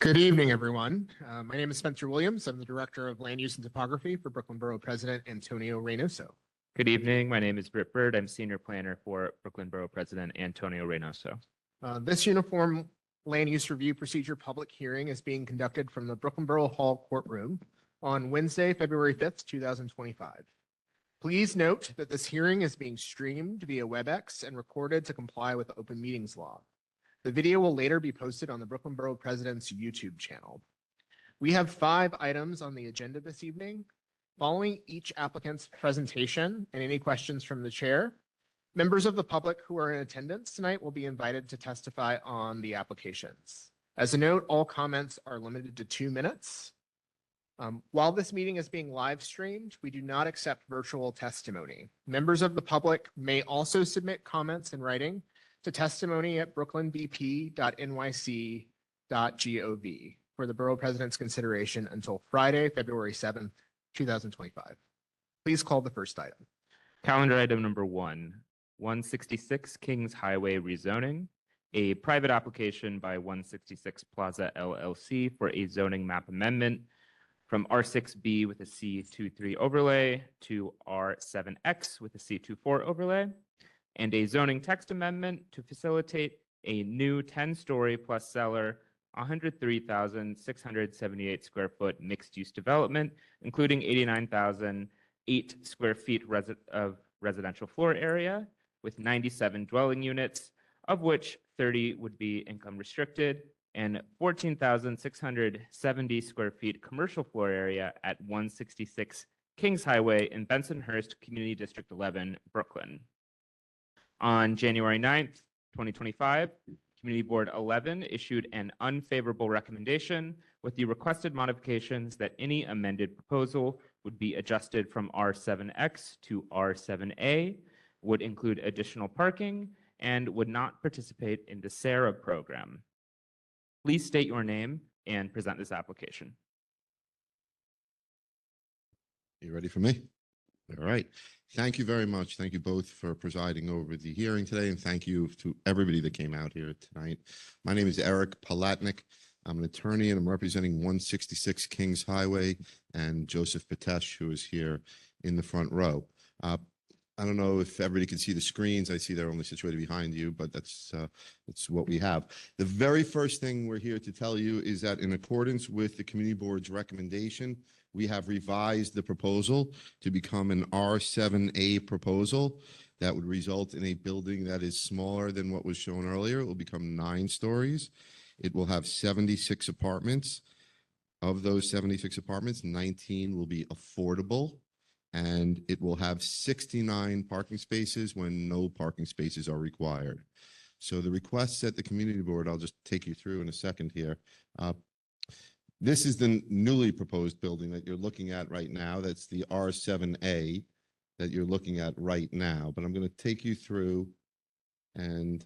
Good evening, everyone. My name is Spencer Williams. I'm the Director of Land Use and Topography for Brooklyn Borough President Antonio Reynoso. Good evening. My name is Britt Bird. I'm Senior Planner for Brooklyn Borough President Antonio Reynoso. This uniform land use review procedure public hearing is being conducted from the Brooklyn Borough Hall courtroom on Wednesday, February 5th, 2025. Please note that this hearing is being streamed via WebEx and recorded to comply with the Open Meetings Law. The video will later be posted on the Brooklyn Borough President's YouTube channel. We have 5 items on the agenda this evening. Following each applicant's presentation and any questions from the chair, members of the public who are in attendance tonight will be invited to testify on the applications. As a note, all comments are limited to 2 minutes. While this meeting is being live streamed, we do not accept virtual testimony. Members of the public may also submit comments in writing to testimony@brooklynbp.nyc.gov for the Borough President's consideration until Friday, February 7th, 2025. Please call the first item. Calendar item number 166 Kings Highway rezoning, a private application by 166 Plaza LLC for a zoning map amendment from R6B with a C23 overlay to R7X with a C24 overlay, and a zoning text amendment to facilitate a new 10-story plus cellar, 103,678 square foot mixed-use development, including 89,008 square feet of residential floor area with 97 dwelling units, of which 30 would be income restricted, and 14,670 square feet commercial floor area at 166 Kings Highway in Bensonhurst, Community District 11, Brooklyn. On January 9th, 2025, Community Board 11 issued an unfavorable recommendation with the requested modifications that any amended proposal would be adjusted from R7X to R7A, would include additional parking, and would not participate in the SARA program. Please state your name and present this application. You ready for me? All right. Thank you very much. Thank you both for presiding over the hearing today, and thank you to everybody that came out here tonight. My name is Eric Palatnik. I'm an attorney, and I'm representing 166 Kings Highway and Joseph Patesh, who is here in the front row. I don't know if everybody can see the screens. I see they're only situated behind you, but that's what we have. The very first thing we're here to tell you is that in accordance with the Community Board's recommendation, we have revised the proposal to become an R7A proposal that would result in a building that is smaller than what was shown earlier. It will become 9 stories. It will have 76 apartments. Of those 76 apartments, 19 will be affordable, and it will have 69 parking spaces when no parking spaces are required. So the requests at the Community Board, I'll just take you through in a second here. This is the newly proposed building that you're looking at right now. That's the R7A that you're looking at right now. But I'm going to take you through, and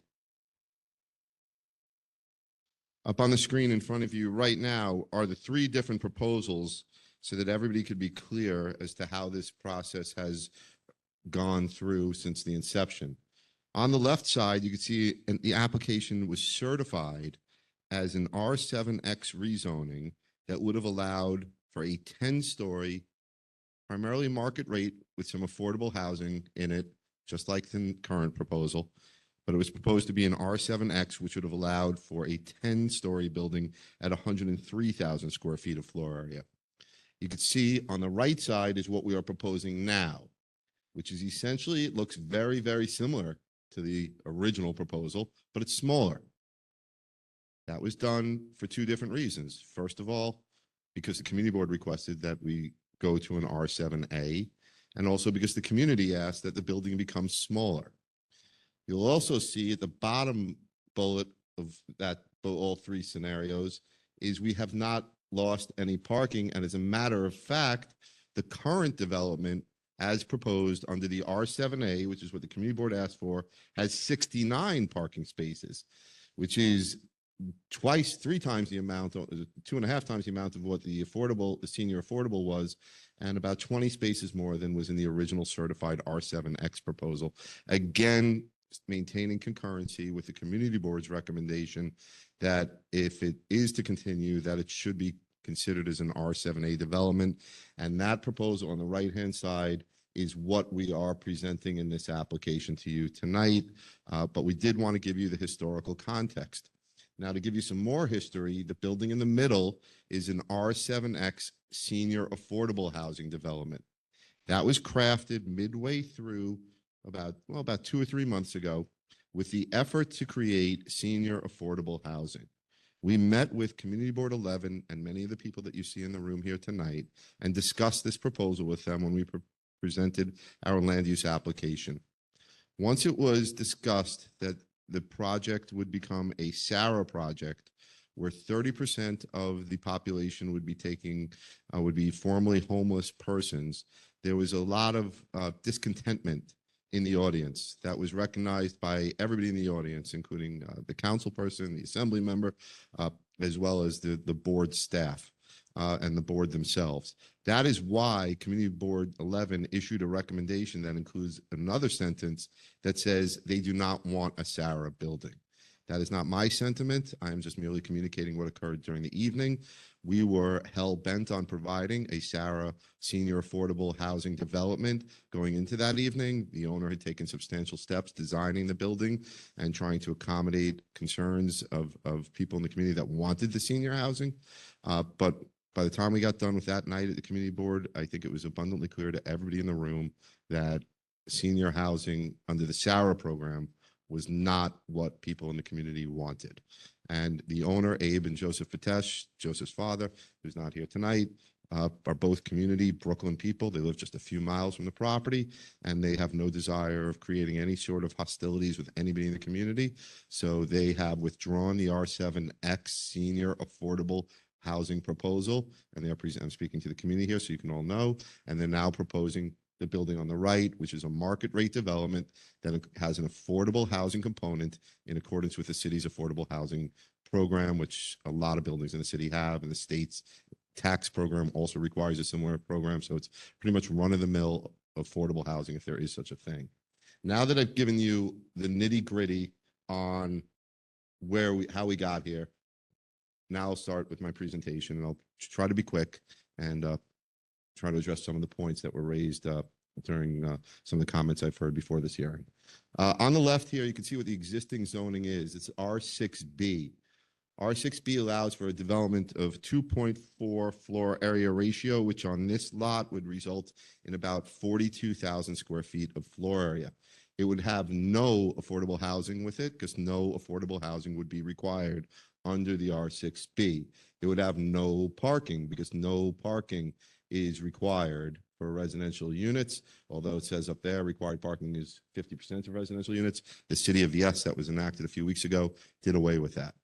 up on the screen in front of you right now are the 3 different proposals so that everybody could be clear as to how this process has gone through since the inception. On the left side, you can see the application was certified as an R7X rezoning that would have allowed for a 10-story, primarily market rate with some affordable housing in it, just like the current proposal. But it was proposed to be an R7X, which would have allowed for a 10-story building at 103,000 square feet of floor area. You can see on the right side is what we are proposing now, which is essentially, it looks very, very similar to the original proposal, but it's smaller. That was done for 2 different reasons. First of all, because the Community Board requested that we go to an R7A, and also because the community asked that the building become smaller. You'll also see at the bottom bullet of that, all 3 scenarios, is we have not lost any parking, and as a matter of fact, the current development as proposed under the R7A, which is what the Community Board asked for, has 69 parking spaces, which is 3 times the amount, 2.5 times the amount of what the senior affordable was, and about 20 spaces more than was in the original certified R7X proposal. Again, maintaining concurrency with the community board's recommendation that if it is to continue, that it should be considered as an R7A development. And that proposal on the right-hand side is what we are presenting in this application to you tonight. But we did want to give you the historical context. Now, to give you some more history, the building in the middle is an R7X senior affordable housing development. That was crafted midway through about 2 or 3 months ago with the effort to create senior affordable housing. We met with Community Board 11 and many of the people that you see in the room here tonight and discussed this proposal with them when we presented our land use application. Once it was discussed that the project would become a SARA project, where 30% of the population would be formerly homeless persons, there was a lot of discontentment in the audience that was recognized by everybody in the audience, including the council person, the assembly member, as well as the board staff and the board themselves. That is why Community Board 11 issued a recommendation that includes another sentence that says they do not want a SARA building. That is not my sentiment. I am just merely communicating what occurred during the evening. We were hell-bent on providing a SARA senior affordable housing development going into that evening. The owner had taken substantial steps designing the building and trying to accommodate concerns of people in the community that wanted the senior housing. But by the time we got done with that night at the community board, I think it was abundantly clear to everybody in the room that senior housing under the SARA program was not what people in the community wanted. And the owner, Abe and Joseph Fatesh, Joseph's father, who's not here tonight, are both community Brooklyn people. They live just a few miles from the property, and they have no desire of creating any sort of hostilities with anybody in the community. So they have withdrawn the R7X senior affordable housing proposal, and I'm speaking to the community here so you can all know, and they're now proposing the building on the right, which is a market rate development that has an affordable housing component in accordance with the city's affordable housing program, which a lot of buildings in the city have, and the state's tax program also requires a similar program. So it's pretty much run-of-the-mill affordable housing, if there is such a thing. Now that I've given you the nitty-gritty on how we got here, now I'll start with my presentation, and I'll try to be quick and try to address some of the points that were raised during some of the comments I've heard before this hearing. On the left here, you can see what the existing zoning is. It's R6B. R6B allows for a development of 2.4 floor area ratio, which on this lot would result in about 42,000 square feet of floor area. It would have no affordable housing with it because no affordable housing would be required under the R6B. It would have no parking because no parking is required for residential units, although it says up there required parking is 50% of residential units. The city of Yes, that was enacted a few weeks ago, did away with that.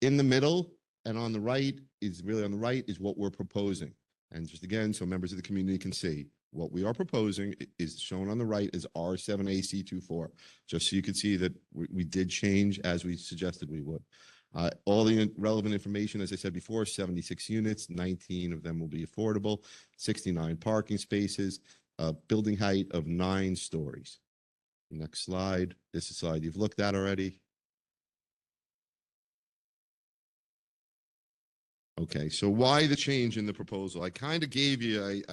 In the middle and on the right is what we're proposing. And just again, so members of the community can see, what we are proposing is shown on the right as R7AC24, just so you can see that we did change as we suggested we would. All the relevant information, as I said before, 76 units, 19 of them will be affordable, 69 parking spaces, building height of 9 stories. Next slide. This is a slide you've looked at already. Okay, so why the change in the proposal? I kind of gave you,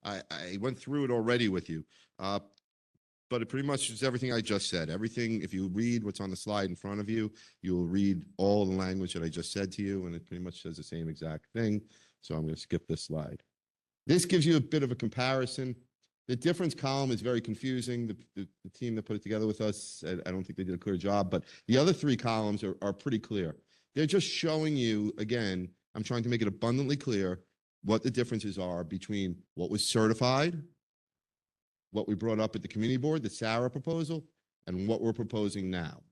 I went through it already with you, but it pretty much is everything I just said. Everything, if you read what's on the slide in front of you, you will read all the language that I just said to you, and it pretty much says the same exact thing. So I'm going to skip this slide. This gives you a bit of a comparison. The difference column is very confusing. The team that put it together with us, I don't think they did a clear job, but the other 3 columns are pretty clear. They're just showing you, again, I'm trying to make it abundantly clear what the differences are between what was certified, what we brought up at the community board, the SARA proposal, and what we're proposing now.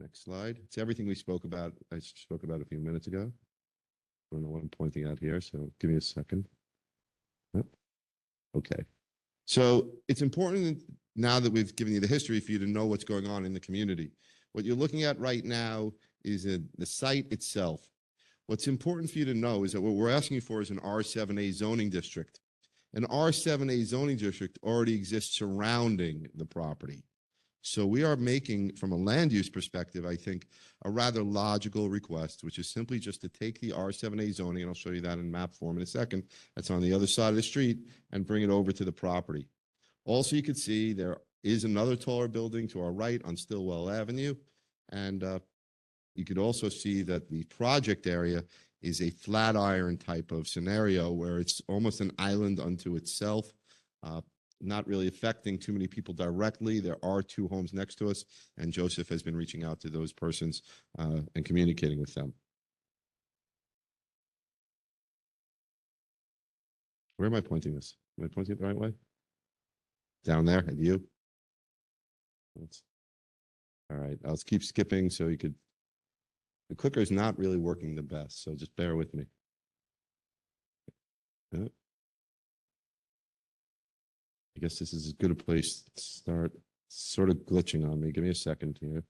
Next slide. It's everything I spoke about a few minutes ago. I don't know what I'm pointing out here, so give me a second. Yep. Okay. So it's important now that we've given you the history for you to know what's going on in the community. What you're looking at right now is the site itself. What's important for you to know is that what we're asking you for is an R7A zoning district. An R7A zoning district already exists surrounding the property. So we are making, from a land use perspective, I think, a rather logical request, which is simply just to take the R7A zoning, and I'll show you that in map form in a second, that's on the other side of the street, and bring it over to the property. Also, you can see there is another taller building to our right on Stillwell Avenue. And you could also see that the project area is a flat iron type of scenario where it's almost an island unto itself, not really affecting too many people directly. There are 2 homes next to us, and Joseph has been reaching out to those persons and communicating with them. Where am I pointing this? Am I pointing it the right way? Down there at you? All right, I'll keep skipping so you could. The clicker is not really working the best, so just bear with me. I guess this is as good a place to start. Sort of glitching on me. Give me a second here.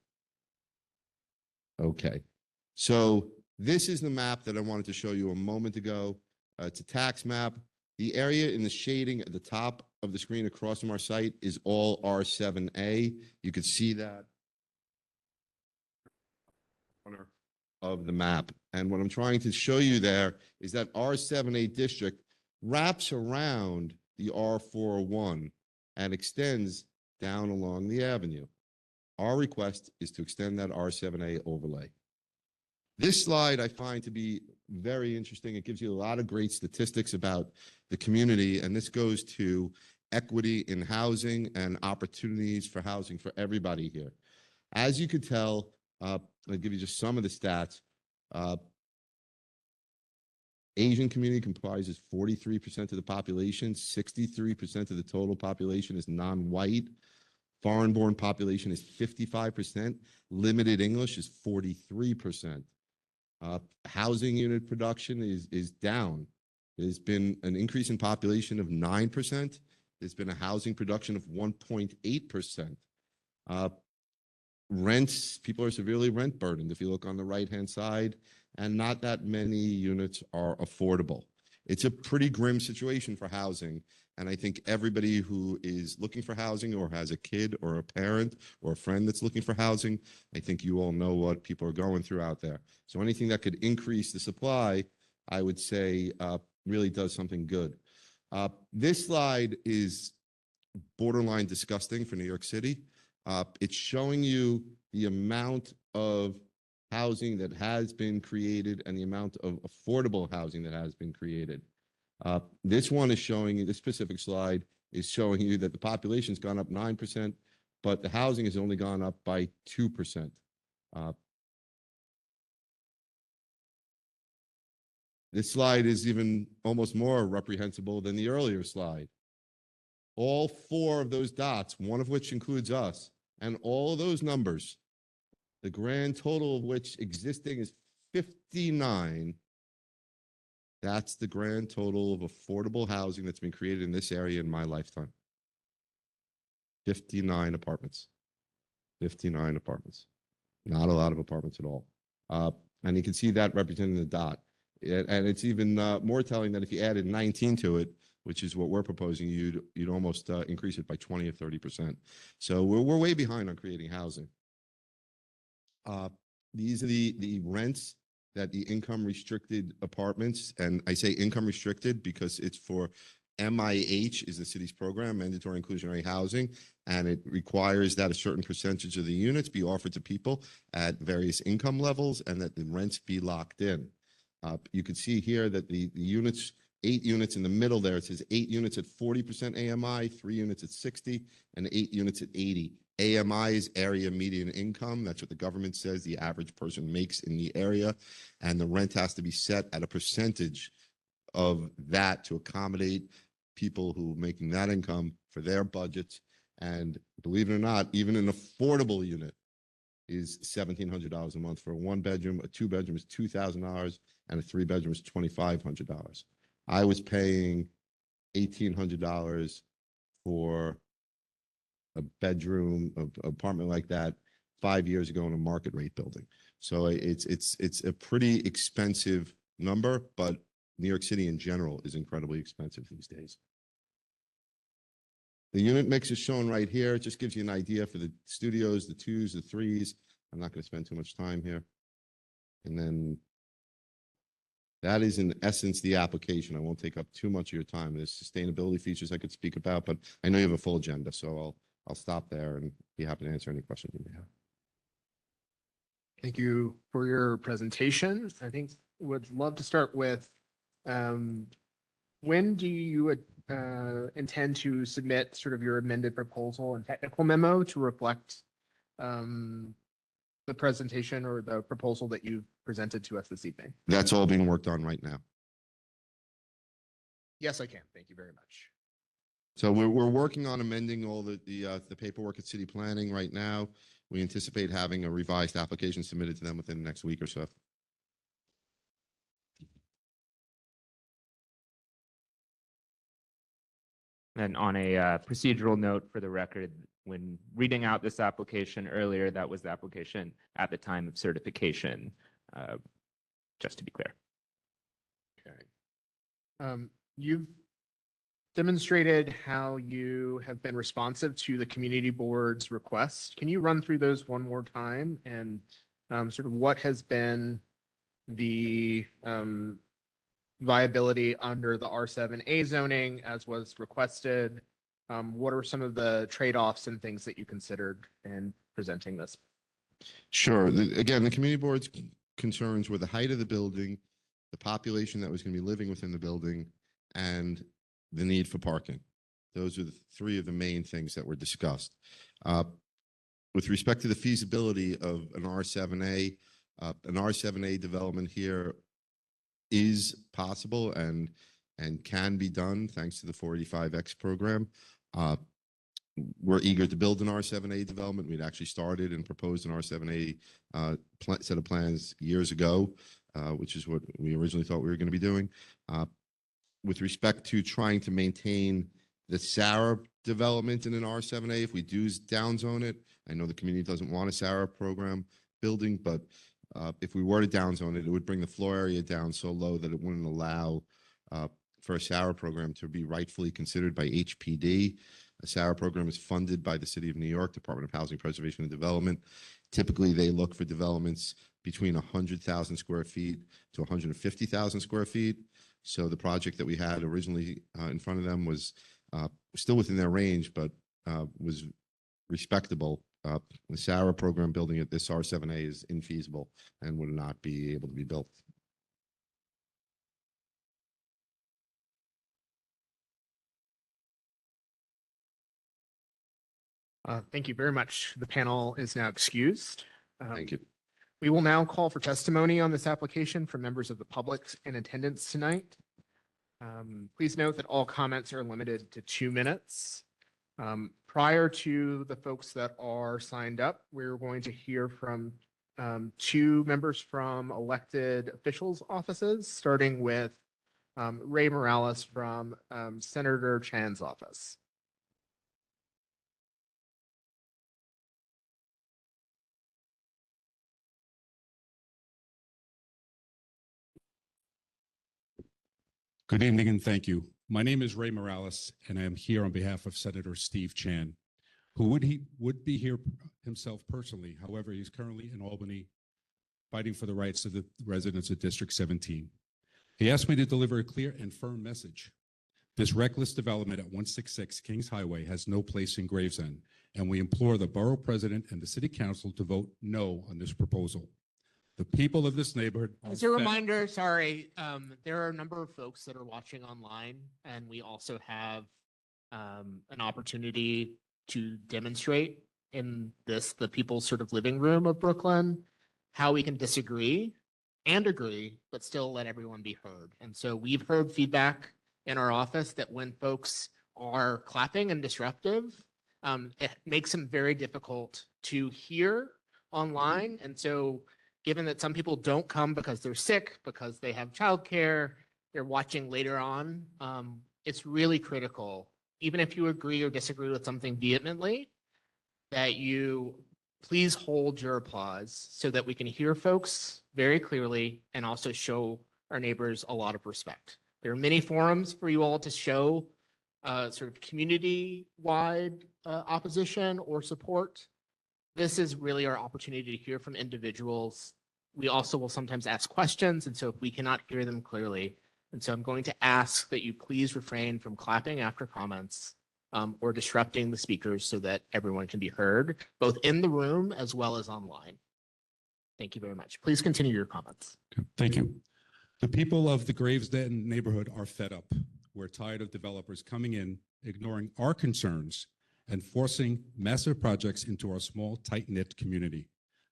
Okay, so this is the map that I wanted to show you a moment ago. It's a tax map. The area in the shading at the top of the screen across from our site is all R7A. You could see that of the map. And what I'm trying to show you there is that R7A district wraps around the R401 and extends down along the avenue. Our request is to extend that R7A overlay. This slide I find to be very interesting. It gives you a lot of great statistics about the community, and this goes to equity in housing and opportunities for housing for everybody here. As you could tell, I'll give you just some of the stats. Asian community comprises 43% of the population, 63% of the total population is non-white. Foreign-born population is 55%. Limited English is 43%. Housing unit production is down. There's been an increase in population of 9%. There's been a housing production of 1.8%. Rents, people are severely rent burdened if you look on the right-hand side, and not that many units are affordable. It's a pretty grim situation for housing, and I think everybody who is looking for housing or has a kid or a parent or a friend that's looking for housing, I think you all know what people are going through out there. So anything that could increase the supply, I would say really does something good. This slide is borderline disgusting for New York City. It's showing you the amount of housing that has been created and the amount of affordable housing that has been created. This one is showing you, this specific slide is showing you that the population's gone up 9%, but the housing has only gone up by 2%. This slide is even almost more reprehensible than the earlier slide. All 4 of those dots, one of which includes us, and all of those numbers, the grand total of which existing is 59. That's the grand total of affordable housing that's been created in this area in my lifetime. 59 apartments. 59 apartments. Not a lot of apartments at all. And you can see that representing the dot. And it's even more telling that if you added 19 to it, which is what we're proposing, you'd almost increase it by 20 or 30%. So we're way behind on creating housing. These are the rents that the income restricted apartments, and I say income restricted because it's for MIH is the city's program, mandatory inclusionary housing, and it requires that a certain percentage of the units be offered to people at various income levels and that the rents be locked in. You can see here that the units, 8 units in the middle there, it says 8 units at 40% AMI, 3 units at 60, and 8 units at 80. AMI is area median income. That's what the government says the average person makes in the area. And the rent has to be set at a percentage of that to accommodate people who are making that income for their budgets. And believe it or not, even an affordable unit is $1,700 a month. For a 1-bedroom, a 2-bedroom is $2,000, and a 3-bedroom is $2,500. I was paying $1,800 for a bedroom apartment like that 5 years ago in a market rate building. So it's a pretty expensive number, but New York City in general is incredibly expensive these days. The unit mix is shown right here. It just gives you an idea for the studios, the 2s, the 3s. I'm not going to spend too much time here. And then that is in essence the application. I won't take up too much of your time. There's sustainability features I could speak about, but I know you have a full agenda, so I'll stop there and be happy to answer any questions you may have. Thank you for your presentation. I think would love to start with, when do you intend to submit sort of your amended proposal and technical memo to reflect the presentation or the proposal that you've presented to us this evening? That's all being worked on right now. Yes, I can. Thank you very much. So we're working on amending all the paperwork at city planning right now. We anticipate having a revised application submitted to them within the next week or so. And on a procedural note for the record, when reading out this application earlier, that was the application at the time of certification, just to be clear. Okay. You've demonstrated how you have been responsive to the community board's requests. Can you run through those one more time and sort of what has been the viability under the R7A zoning as was requested? What are some of the trade-offs and things that you considered in presenting this? Sure. Again, the community board's concerns were the height of the building, the population that was going to be living within the building, and the need for parking. Those are the three of the main things that were discussed. With respect to the feasibility of an R7A development here is possible and can be done thanks to the 485X program. We're eager to build an R7A development. We'd actually started and proposed an R7A set of plans years ago, which is what we originally thought we were going to be doing. With respect to trying to maintain the SARA development in an R7A, if we do downzone it, I know the community doesn't want a SARA program building, but if we were to downzone it, it would bring the floor area down so low that it wouldn't allow for a SARA program to be rightfully considered by HPD. A SARA program is funded by the City of New York, Department of Housing Preservation and Development. Typically, they look for developments between 100,000 square feet to 150,000 square feet. So the project that we had originally in front of them was still within their range, but was respectable. The SARA program building at this R7A is infeasible and would not be able to be built. Thank you very much. The panel is now excused. Thank you. We will now call for testimony on this application from members of the public in attendance tonight. Please note that all comments are limited to 2 minutes. Prior to the folks that are signed up, we're going to hear from 2 members from elected officials' offices, starting with Ray Morales from Senator Chan's office. Good evening and thank you. My name is Ray Morales and I am here on behalf of Senator Steve Chan, who would be here himself personally. However, he's currently in Albany fighting for the rights of the residents of District 17. He asked me to deliver a clear and firm message. This reckless development at 166 Kings Highway has no place in Gravesend, and we implore the Borough President and the City Council to vote no on this proposal. The people of this neighborhood. As a reminder, sorry, there are a number of folks that are watching online, and we also have an opportunity to demonstrate in the people's sort of living room of Brooklyn, how we can disagree and agree, but still let everyone be heard. And so we've heard feedback in our office that when folks are clapping and disruptive, it makes them very difficult to hear online. And so given that some people don't come because they're sick, because they have childcare, they're watching later on, it's really critical, even if you agree or disagree with something vehemently, that you please hold your applause so that we can hear folks very clearly and also show our neighbors a lot of respect. There are many forums for you all to show sort of community-wide opposition or support. This is really our opportunity to hear from individuals. We also will sometimes ask questions, and so if we cannot hear them clearly, and so I'm going to ask that you please refrain from clapping after comments or disrupting the speakers so that everyone can be heard, both in the room as well as online. Thank you very much. Please continue your comments. Okay, thank you. The people of the Gravesend neighborhood are fed up. We're tired of developers coming in, ignoring our concerns, and forcing massive projects into our small, tight-knit community.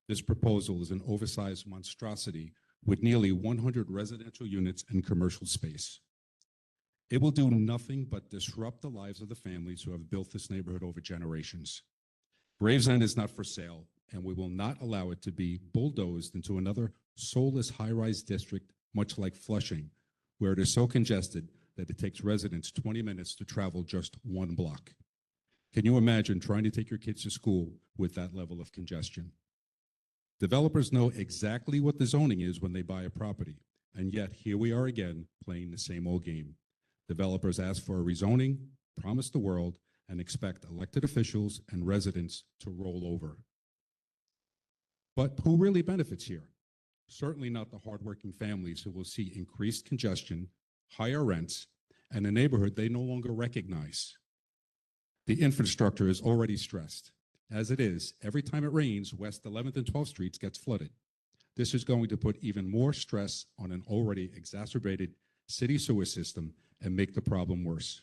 This proposal is an oversized monstrosity with nearly 100 residential units and commercial space. It will do nothing but disrupt the lives of the families who have built this neighborhood over generations. Gravesend is not for sale, and we will not allow it to be bulldozed into another soulless high-rise district, much like Flushing, where it is so congested that it takes residents 20 minutes to travel just 1 block. Can you imagine trying to take your kids to school with that level of congestion? Developers know exactly what the zoning is when they buy a property, and yet here we are again playing the same old game. Developers ask for a rezoning, promise the world, and expect elected officials and residents to roll over. But who really benefits here? Certainly not the hardworking families who will see increased congestion, higher rents, and a neighborhood they no longer recognize. The infrastructure is already stressed. As it is, every time it rains, West 11th and 12th Streets gets flooded. This is going to put even more stress on an already exacerbated city sewer system and make the problem worse.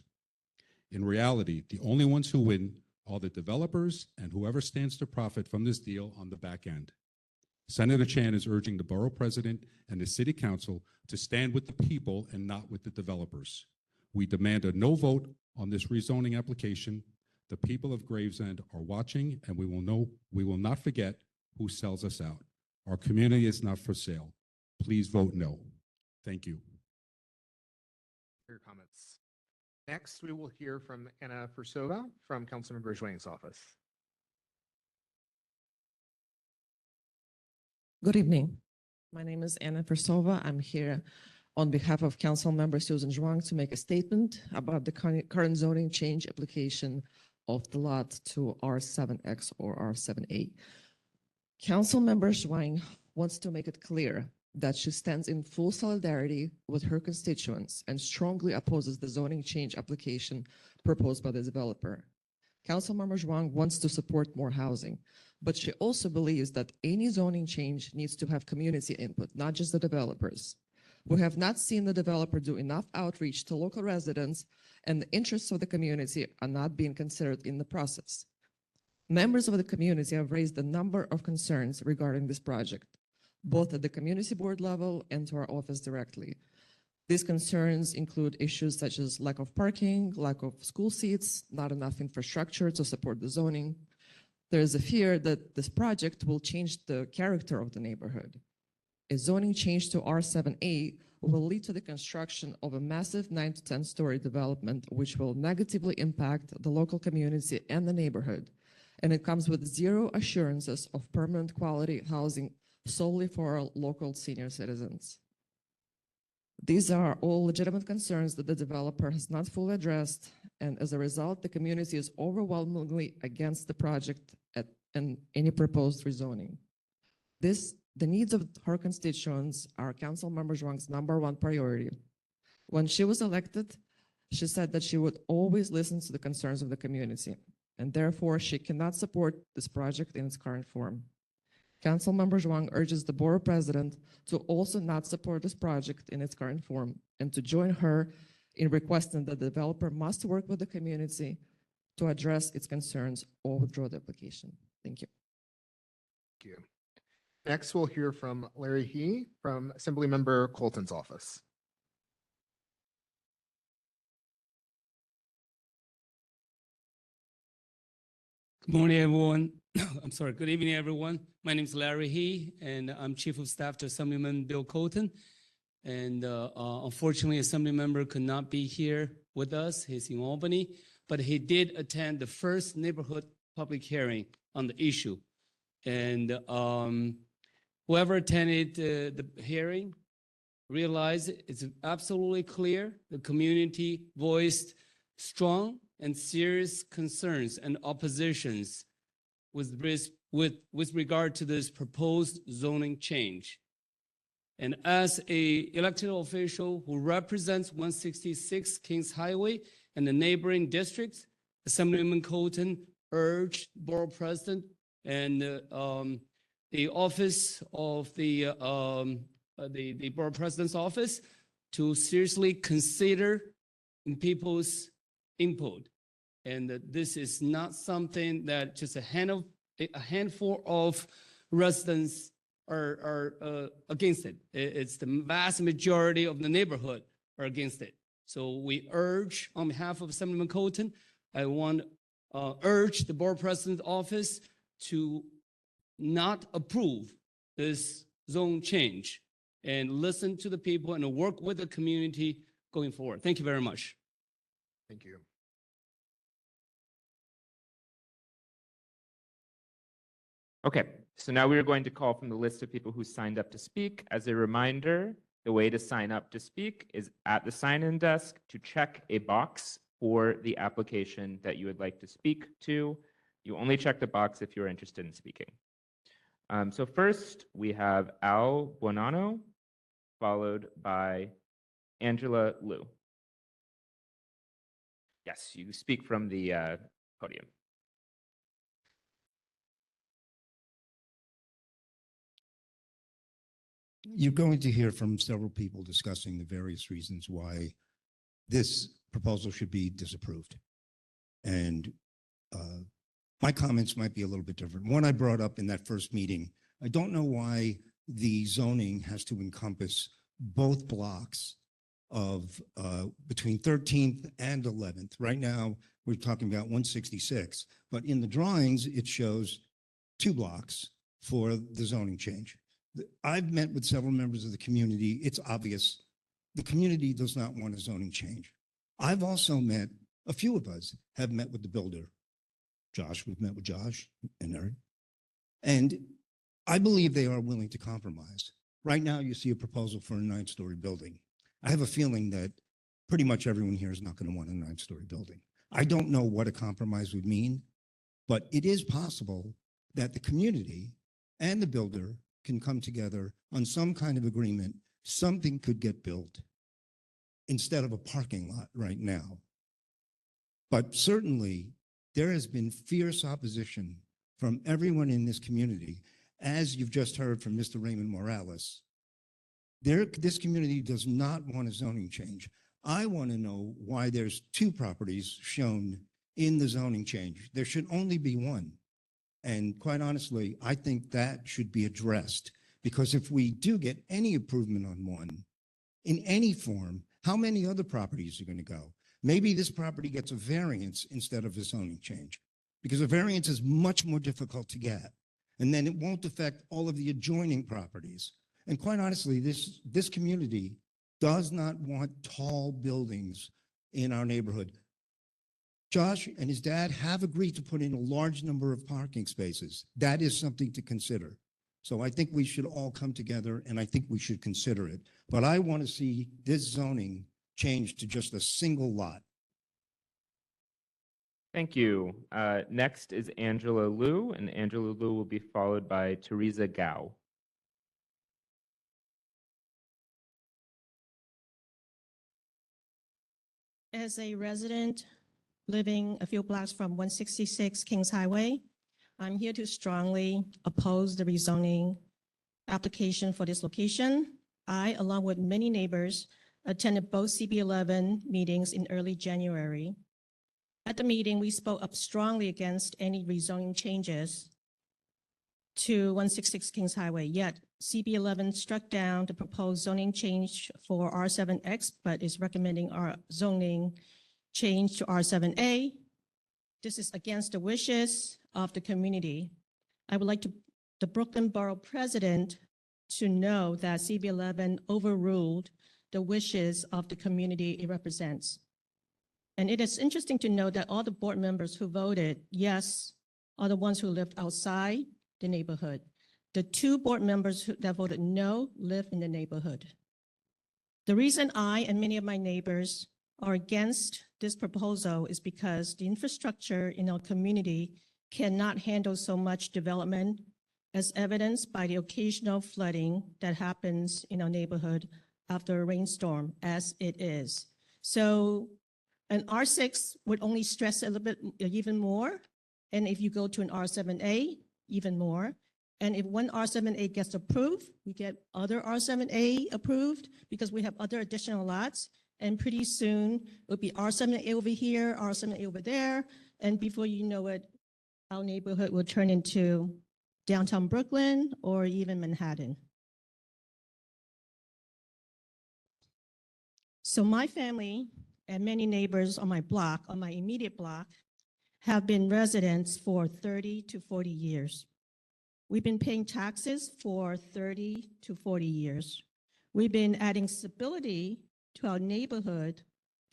In reality, the only ones who win are the developers and whoever stands to profit from this deal on the back end. Senator Chan is urging the borough president and the city council to stand with the people and not with the developers. We demand a no vote on this rezoning application. The people of Gravesend are watching, and we will not forget who sells us out. Our community is not for sale. Please vote no. Thank you. For your comments. Next, we will hear from Anna Fursova from Councilmember Zhuang's office. Good evening. My name is Anna Fursova. I'm here on behalf of Councilmember Susan Zhuang to make a statement about the current zoning change application of the lot to R7X or R7A. Councilmember Zhuang wants to make it clear that she stands in full solidarity with her constituents and strongly opposes the zoning change application proposed by the developer. Councilmember Zhuang wants to support more housing, but she also believes that any zoning change needs to have community input, not just the developers. We have not seen the developer do enough outreach to local residents, and the interests of the community are not being considered in the process. Members of the community have raised a number of concerns regarding this project, both at the community board level and to our office directly. These concerns include issues such as lack of parking, lack of school seats, not enough infrastructure to support the zoning. There is a fear that this project will change the character of the neighborhood. A zoning change to R7A will lead to the construction of a massive 9 to 10-story development, which will negatively impact the local community and the neighborhood. And it comes with zero assurances of permanent quality housing solely for our local senior citizens. These are all legitimate concerns that the developer has not fully addressed, and as a result, the community is overwhelmingly against the project and any proposed rezoning. The needs of her constituents are Councilmember Zhuang's #1 priority. When she was elected, she said that she would always listen to the concerns of the community, and therefore she cannot support this project in its current form. Councilmember Zhuang urges the Borough President to also not support this project in its current form and to join her in requesting that the developer must work with the community to address its concerns or withdraw the application. Thank you. Thank you. Next, we'll hear from Larry He from Assemblymember Colton's office. Good morning, everyone. I'm sorry, good evening, everyone. My name is Larry He, and I'm Chief of Staff to Assemblyman Bill Colton. And unfortunately, Assemblymember could not be here with us. He's in Albany, but he did attend the first neighborhood public hearing on the issue. And whoever attended the hearing realized it's absolutely clear. The community voiced strong and serious concerns and oppositions with regard to this proposed zoning change. And as a elected official who represents 166 Kings Highway and the neighboring districts, Assemblyman Colton urged Borough President and the office of the Borough President's office to seriously consider people's input. And this is not something that just a handful of residents are against it. It's the vast majority of the neighborhood are against it. So we urge, on behalf of Assemblyman Colton, I want to urge the Borough President's office to not approve this zone change and listen to the people and work with the community going forward. Thank you very much. Thank you. Okay, so now we are going to call from the list of people who signed up to speak. As a reminder, the way to sign up to speak is at the sign-in desk to check a box for the application that you would like to speak to. You only check the box if you're interested in speaking. So first, we have Al Buonanno, followed by Angela Liu. Yes, you speak from the podium. You're going to hear from several people discussing the various reasons why this proposal should be disapproved. And my comments might be a little bit different. One I brought up in that first meeting, I don't know why the zoning has to encompass both blocks of between 13th and 11th. Right now, we're talking about 166, but in the drawings, it shows 2 blocks for the zoning change. I've met with several members of the community. It's obvious the community does not want a zoning change. I've also met, a few of us have met with the builder. Josh, we've met with Josh and Eric. And I believe they are willing to compromise. Right now, you see a proposal for a 9-story building. I have a feeling that pretty much everyone here is not going to want a 9-story building. I don't know what a compromise would mean, but it is possible that the community and the builder can come together on some kind of agreement. Something could get built instead of a parking lot right now. But certainly, there has been fierce opposition from everyone in this community, as you've just heard from Mr. Raymond Morales. This community does not want a zoning change. I want to know why there's 2 properties shown in the zoning change. There should only be 1. And quite honestly, I think that should be addressed, because if we do get any improvement on 1 in any form, how many other properties are going to go? Maybe this property gets a variance instead of a zoning change, because a variance is much more difficult to get. And then it won't affect all of the adjoining properties. And quite honestly, this community does not want tall buildings in our neighborhood. Josh and his dad have agreed to put in a large number of parking spaces. That is something to consider. So I think we should all come together, and I think we should consider it. But I want to see this zoning changed to just a single lot. Thank you. Next is Angela Liu, and Angela Liu will be followed by Teresa Gao. As a resident living a few blocks from 166 Kings Highway, I'm here to strongly oppose the rezoning application for this location. I, along with many neighbors, attended both CB11 meetings in early January. At the meeting, we spoke up strongly against any rezoning changes to 166 Kings Highway, yet CB11 struck down the proposed zoning change for R7X, but is recommending our zoning change to R7A. This is against the wishes of the community. I would like the Brooklyn Borough President to know that CB11 overruled the wishes of the community it represents. And it is interesting to note that all the board members who voted yes are the ones who lived outside the neighborhood. The 2 board members that voted no live in the neighborhood. The reason I and many of my neighbors are against this proposal is because the infrastructure in our community cannot handle so much development, as evidenced by the occasional flooding that happens in our neighborhood after a rainstorm, as it is. So an R6 would only stress a little bit even more. And if you go to an R7A, even more. And if one R7A gets approved, we get other R7A approved because we have other additional lots. And pretty soon it'll be R7A over here, R7A over there. And before you know it, our neighborhood will turn into downtown Brooklyn or even Manhattan. So my family and many neighbors on my block, on my immediate block, have been residents for 30 to 40 years. We've been paying taxes for 30 to 40 years. We've been adding stability to our neighborhood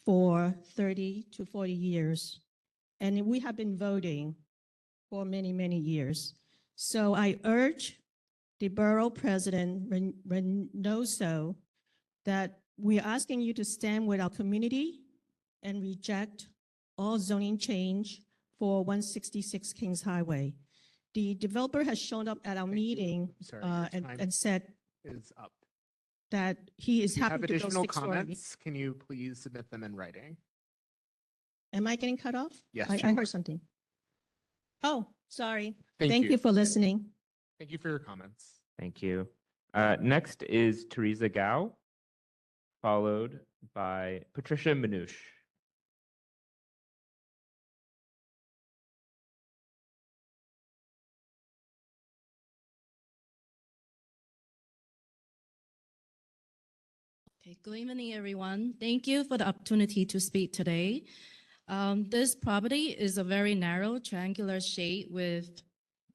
for 30 to 40 years. And we have been voting for many, many years. So I urge the Borough President, Reynoso, that we are asking you to stand with our community and reject all zoning change for 166 Kings Highway. The developer has shown up at our meeting Sorry, your time and said is up. that he is If you have happy to go additional 640. comments, can you please submit them in writing? Am I getting cut off? Yes, I you heard something. Oh, sorry. Thank Thank you. you for listening. Thank you for your comments. Thank you. Next is Teresa Gao, followed by Patricia Manouche. Okay, good evening, everyone. Thank you for the opportunity to speak today. This property is a very narrow triangular shape with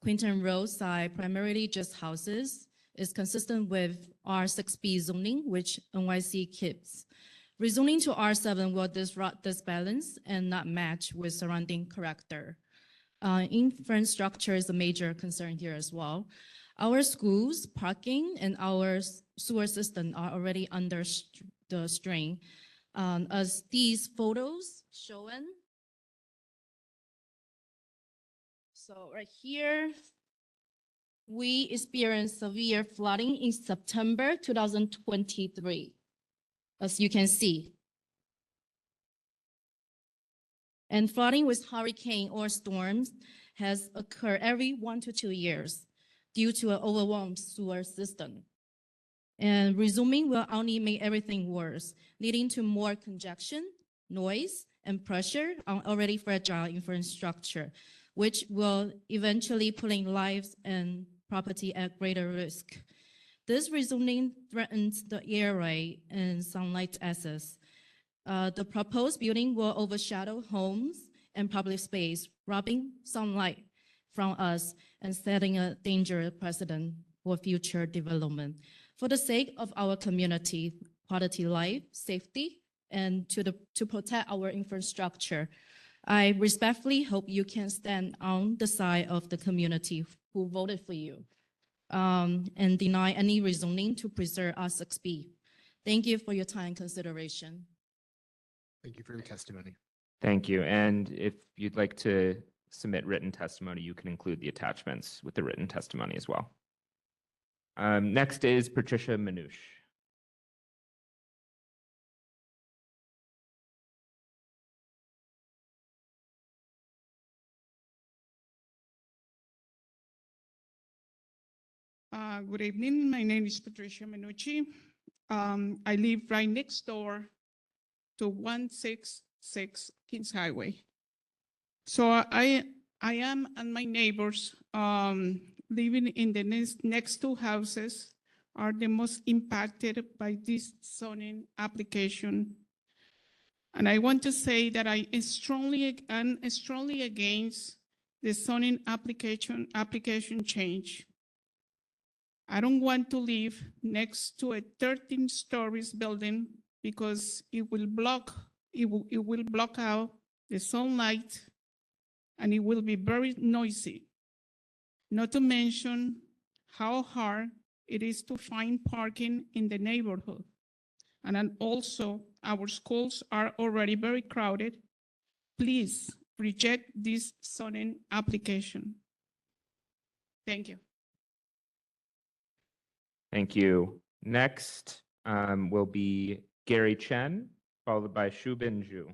Quinton Road side, primarily just houses. It's consistent with R6B zoning, which NYC keeps. Rezoning to R7 will disrupt this balance and not match with surrounding character. Infrastructure is a major concern here as well. Our schools, parking, and our sewer system are already under the strain. As these photos showing. So right here, we experienced severe flooding in September 2023, as you can see. And flooding with hurricane or storms has occurred every 1 to 2 years due to an overwhelmed sewer system. And resuming will only make everything worse, leading to more congestion, noise, and pressure on already fragile infrastructure, which will eventually putting lives and property at greater risk. This rezoning threatens the airway and sunlight access. The proposed building will overshadow homes and public space, robbing sunlight from us and setting a dangerous precedent for future development. For the sake of our community, quality life, safety, and to protect our infrastructure, I respectfully hope you can stand on the side of the community who voted for you and deny any rezoning to preserve R6B. Thank you for your time and consideration. Thank you for your testimony. Thank you. And if you'd like to submit written testimony, you can include the attachments with the written testimony as well. Next is Patricia Manouche. Good evening. My name is Patricia Menucci. I live right next door to 166 Kings Highway. So I am and my neighbors living in the next two houses are the most impacted by this zoning application. And I want to say that I am strongly against the zoning application change. I don't want to live next to a 13 stories building because it will block out the sunlight and it will be very noisy. Not to mention how hard it is to find parking in the neighborhood. And then also, our schools are already very crowded. Please reject this zoning application. Thank you. Thank you. Next will be Gary Chen, followed by Shubin Zhu.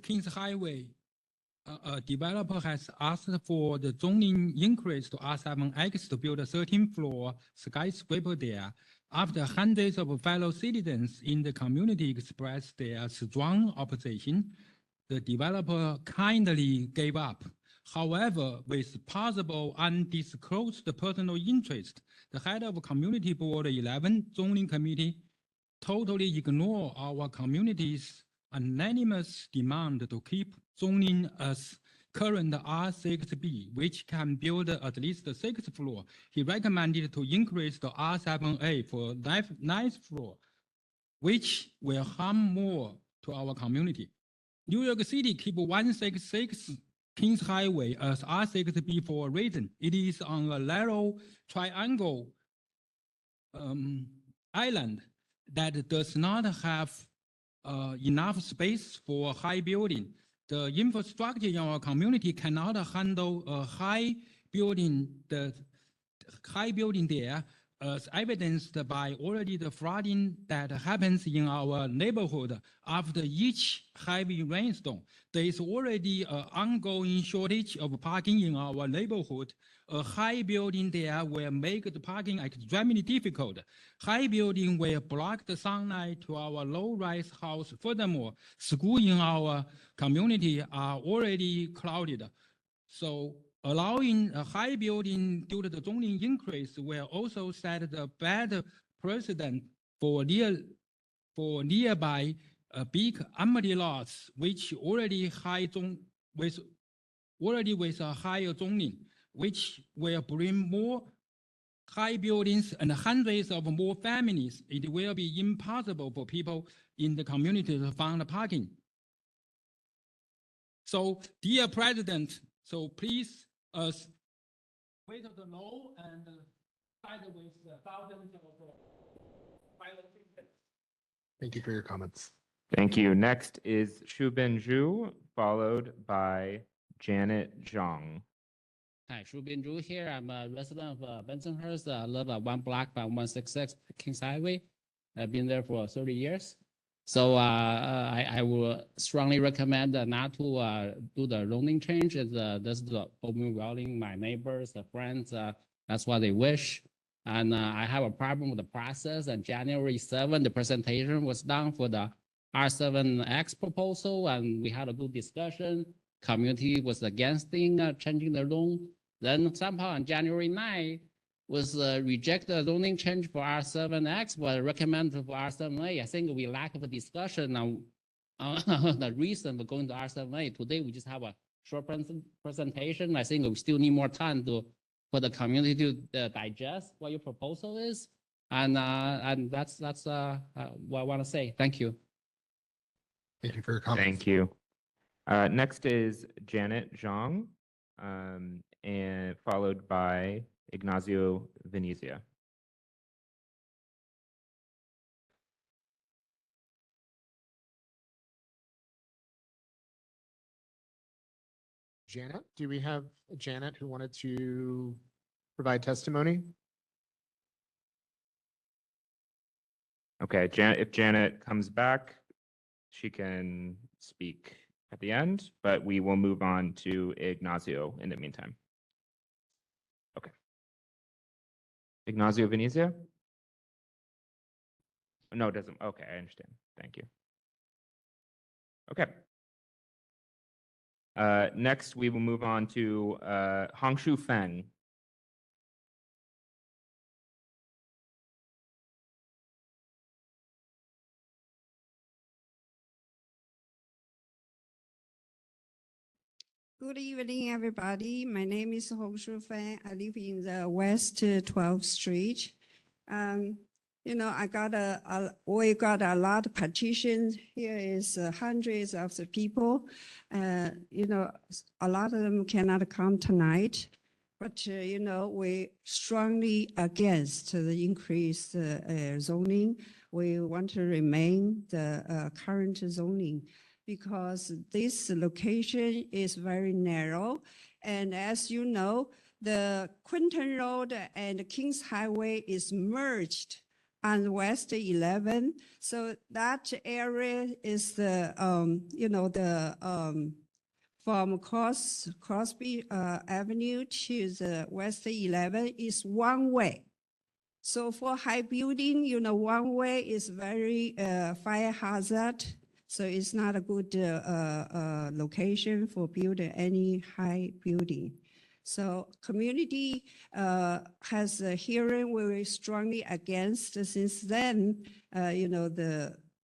Kings Highway. A developer has asked for the zoning increase to R7X to build a 13th-floor skyscraper there. After hundreds of fellow citizens in the community expressed their strong opposition, the developer kindly gave up. However, with possible undisclosed personal interest, the head of Community Board 11 Zoning Committee totally ignored our community's unanimous demand to keep zoning as current R6B, which can build at least the 6th floor. He recommended to increase the R7A for 9th floor, which will harm more to our community. New York City keep 166 Kings Highway as R6B for a reason. It is on a narrow triangle island that does not have enough space for high building. The infrastructure in our community cannot handle a high building there, as evidenced by already the flooding that happens in our neighborhood after each heavy rainstorm. There is already an ongoing shortage of parking in our neighborhood. A high building there will make the parking extremely difficult. High building will block the sunlight to our low-rise house. Furthermore, schools in our community are already crowded. So allowing a high building due to the zoning increase will also set the bad precedent for nearby big empty lots, which already with a higher zoning, which will bring more high buildings and hundreds of more families. It will be impossible for people in the community to find parking. So, dear President, so please wait the law and fight with the thousands of violent citizens. Thank you for your comments. Thank you. Next is Shubin Zhu, followed by Janet Zhang. Hi, Shubin Zhu here. I'm a resident of Bensonhurst. I live at 1 block from 166 Kings Highway. I've been there for 30 years. So I will strongly recommend not to do the zoning change. This is overwhelming my neighbors, the friends. That's what they wish. And I have a problem with the process. On January 7th, the presentation was done for the R7X proposal, and we had a good discussion. Community was against changing the zone. Then somehow on January 9th, was reject the zoning change for R7X, but recommended for R7A. I think we lack of a discussion on the reason for going to R7A. Today, we just have a short presentation. I think we still need more time for the community to digest what your proposal is. And that's what I want to say. Thank you. Thank you for your comments. Thank you. Next is Janet Zhang, and followed by Ignacio Venezia. Janet, do we have Janet who wanted to provide testimony? Okay, if Janet comes back, she can speak at the end, but we will move on to Ignacio in the meantime. Okay. Ignacio Venezia? No, it doesn't. Okay, I understand. Thank you. Okay. Next, we will move on to Hongshu Feng. Good evening, everybody. My name is Hongshu Fan. I live in the West 12th Street. we got a lot of petitions. Here is hundreds of the people. A lot of them cannot come tonight. But, we strongly against the increased zoning. We want to remain the current zoning because this location is very narrow. And as you know, the Quinton Road and Kings Highway is merged on West 11. So that area is the, from Crosby Avenue to the West 11 is one way. So for high building, one way is very fire hazard. So it's not a good location for building any high building. So community has a hearing very strongly against. Since then,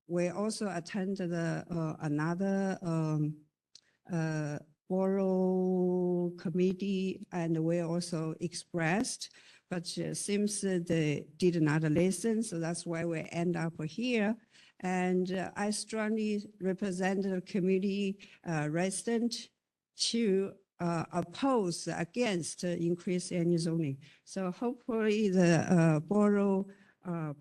we also attended another borough committee, and we also expressed, but seems they did not listen, so that's why we end up here. And I strongly represent the community resident to oppose against increase any zoning. So hopefully the borough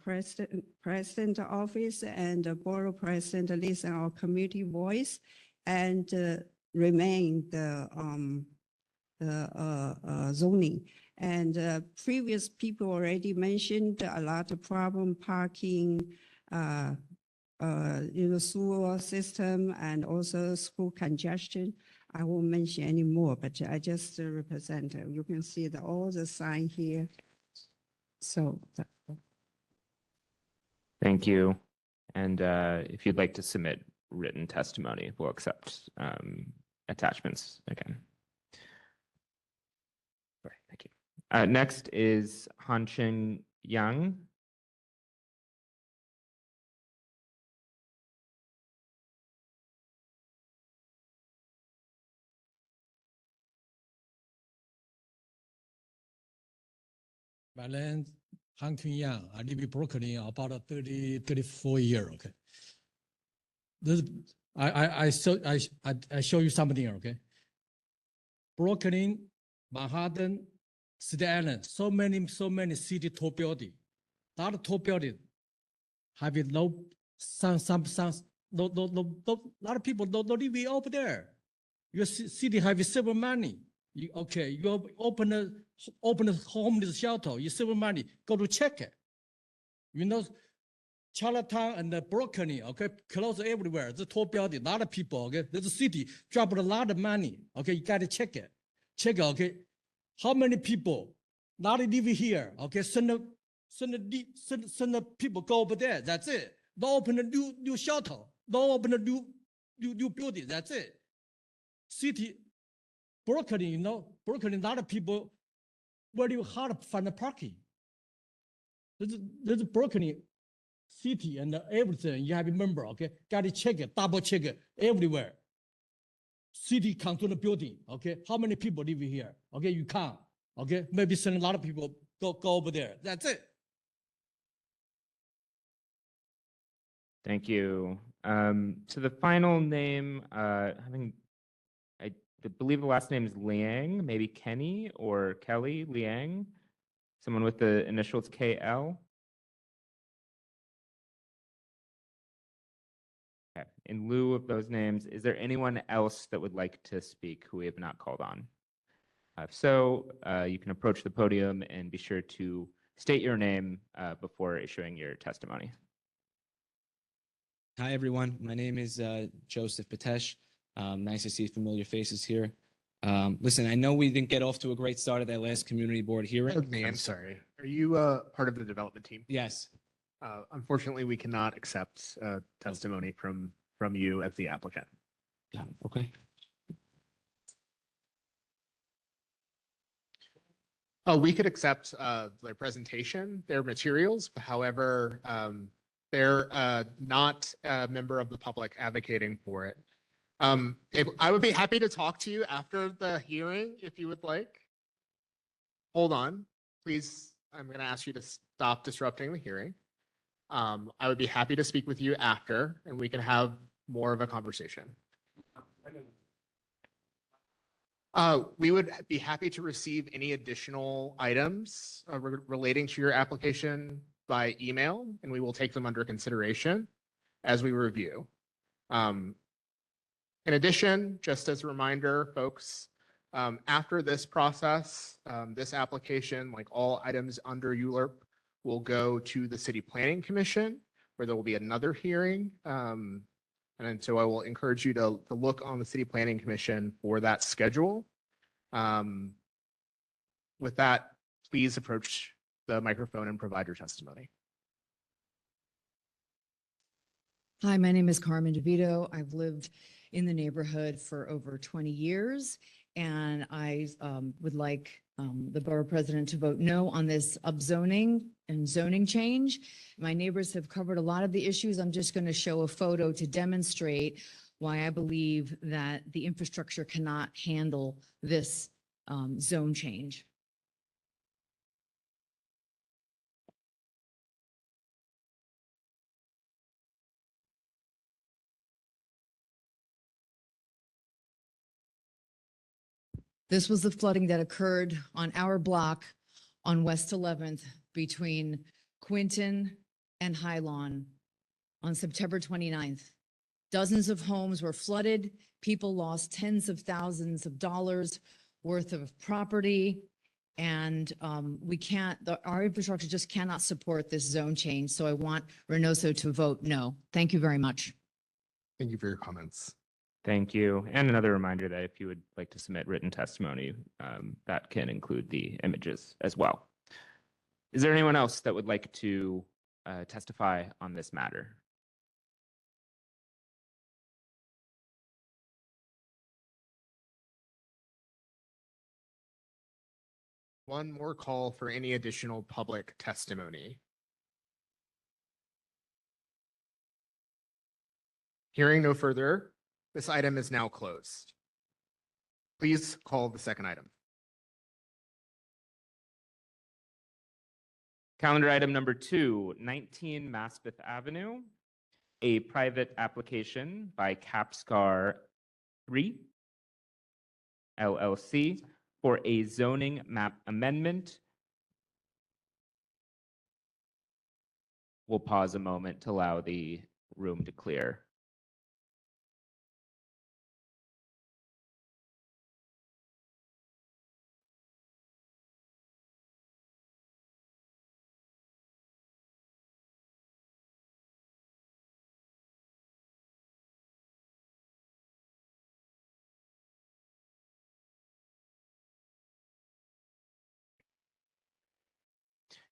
president office and the borough president listen our community voice and remain the zoning. And previous people already mentioned a lot of problem parking, sewer system, and also school congestion. I won't mention any more, but I just represent. You can see all the sign here. So. Thank you. And if you'd like to submit written testimony, we'll accept attachments again. All right, thank you. Next is Hanchen Yang. My name Han Kun Yang. I live in Brooklyn about 34 years. Okay. This I show you something. Okay. Brooklyn, Manhattan, City Island, so many city tall building. That tall building have no no lot of people don't live over there. Your city have civil money. You open a homeless shelter, you save money, go to check it. Charlottetown and Brooklyn, okay, close everywhere. The tall building, a lot of people, okay. There's a city, dropped a lot of money, okay. You gotta check it, okay. How many people not live here, okay? Send the people go over there. That's it. Don't open a new shelter. Don't open a new building. That's it. City. Brooklyn, Brooklyn, a lot of people very hard to find the parking. There's Brooklyn city and everything. You have to remember, okay? Got to check it, double check it everywhere. City control the building, okay? How many people live here? Okay, you count, okay? Maybe send a lot of people go over there. That's it. Thank you. So the final name, I believe the last name is Liang, maybe Kenny or Kelly Liang, someone with the initials KL. Okay. In lieu of those names, is there anyone else that would like to speak who we have not called on? If so, you can approach the podium and be sure to state your name before issuing your testimony. Hi, everyone. My name is Joseph Patesh. Nice to see familiar faces here. Listen, I know we didn't get off to a great start at that last community board hearing. I'm sorry. Are you part of the development team? Yes. Unfortunately, we cannot accept testimony from you as the applicant. Yeah, okay. We could accept their presentation, their materials. However, they're not a member of the public advocating for it. I would be happy to talk to you after the hearing if you would like. Hold on, please. I'm going to ask you to stop disrupting the hearing. I would be happy to speak with you after, and we can have more of a conversation. We would be happy to receive any additional items relating to your application by email, and we will take them under consideration as we review. In addition, just as a reminder, folks, after this process, this application, like all items under ULURP, will go to the City Planning Commission, where there will be another hearing. And so I will encourage you to look on the City Planning Commission for that schedule. With that, please approach the microphone and provide your testimony. Hi, my name is Carmen DeVito. I've lived in the neighborhood for over 20 years, and I would like the Borough President to vote no on this upzoning and zoning change. My neighbors have covered a lot of the issues. I'm just going to show a photo to demonstrate why I believe that the infrastructure cannot handle this zone change. This was the flooding that occurred on our block on West 11th between Quinton and High Lawn on September 29th. Dozens of homes were flooded. People lost tens of thousands of dollars worth of property. And our infrastructure just cannot support this zone change. So I want Reynoso to vote no. Thank you very much. Thank you for your comments. Thank you. And another reminder that if you would like to submit written testimony, that can include the images as well. Is there anyone else that would like to testify on this matter? One more call for any additional public testimony. Hearing no further, this item is now closed. Please call the second item. Calendar item number 2, 19 Maspeth Avenue, a private application by Capscar 3 LLC for a zoning map amendment. We'll pause a moment to allow the room to clear.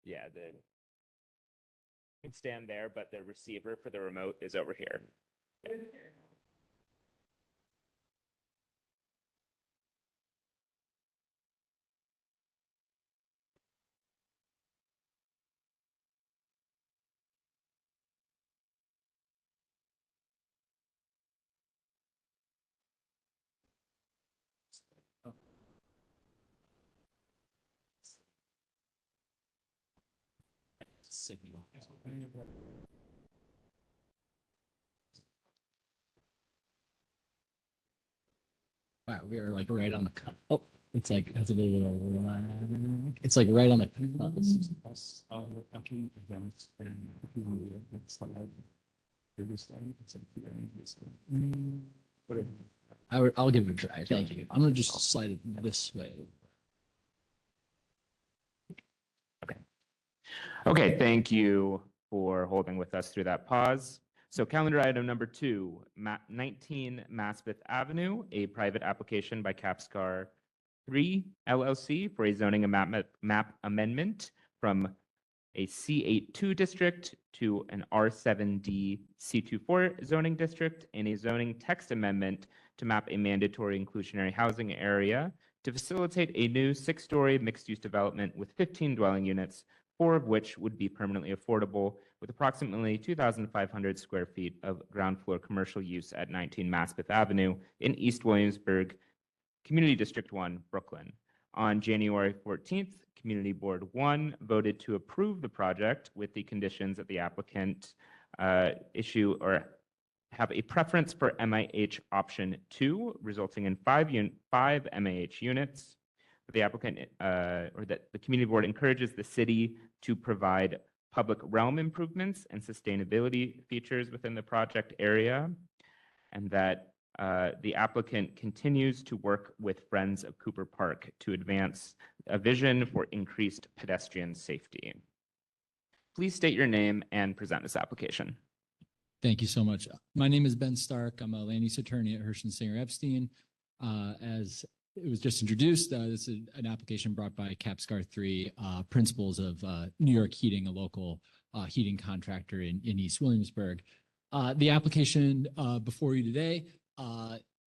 Yeah, you can stand there, but the receiver for the remote is over here. Signal. Wow, we are like right on the cut. Oh, it's like that's a little. It's like right on the. I'll give it a try. Thank you. I'm gonna just slide it this way. Okay, thank you for holding with us through that pause. So calendar item number 2, 19 Maspeth Avenue, a private application by Capscar 3 LLC for a zoning and map amendment from a C82 district to an R7D C24 zoning district, and a zoning text amendment to map a mandatory inclusionary housing area to facilitate a new 6-story mixed-use development with 15 dwelling units, 4 of which would be permanently affordable, with approximately 2,500 square feet of ground floor commercial use at 19 Maspeth Avenue in East Williamsburg, Community District 1, Brooklyn. On January 14th, Community Board 1 voted to approve the project with the conditions that the applicant issue or have a preference for MIH option 2, resulting in five MIH units. The applicant or that the Community Board encourages the city to provide public realm improvements and sustainability features within the project area, and that the applicant continues to work with Friends of Cooper Park to advance a vision for increased pedestrian safety. Please state your name and present this application. Thank you so much. My name is Ben Stark. I'm a land use attorney at Hirsch & Singer Epstein. As it was just introduced, this is an application brought by Capscar 3, principals of New York Heating, a local heating contractor in East Williamsburg. The application before you today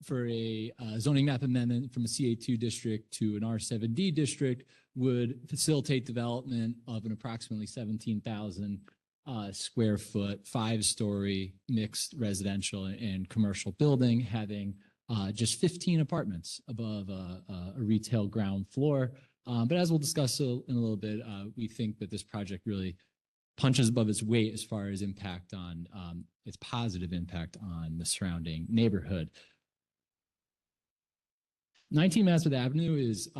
for a zoning map amendment from a CA2 district to an R7D district would facilitate development of an approximately 17,000 square foot, 5-story mixed residential and commercial building having just 15 apartments above a retail ground floor. But as we'll discuss in a little bit, we think that this project really punches above its weight as far as impact on its positive impact on the surrounding neighborhood. 19 Maspeth Avenue is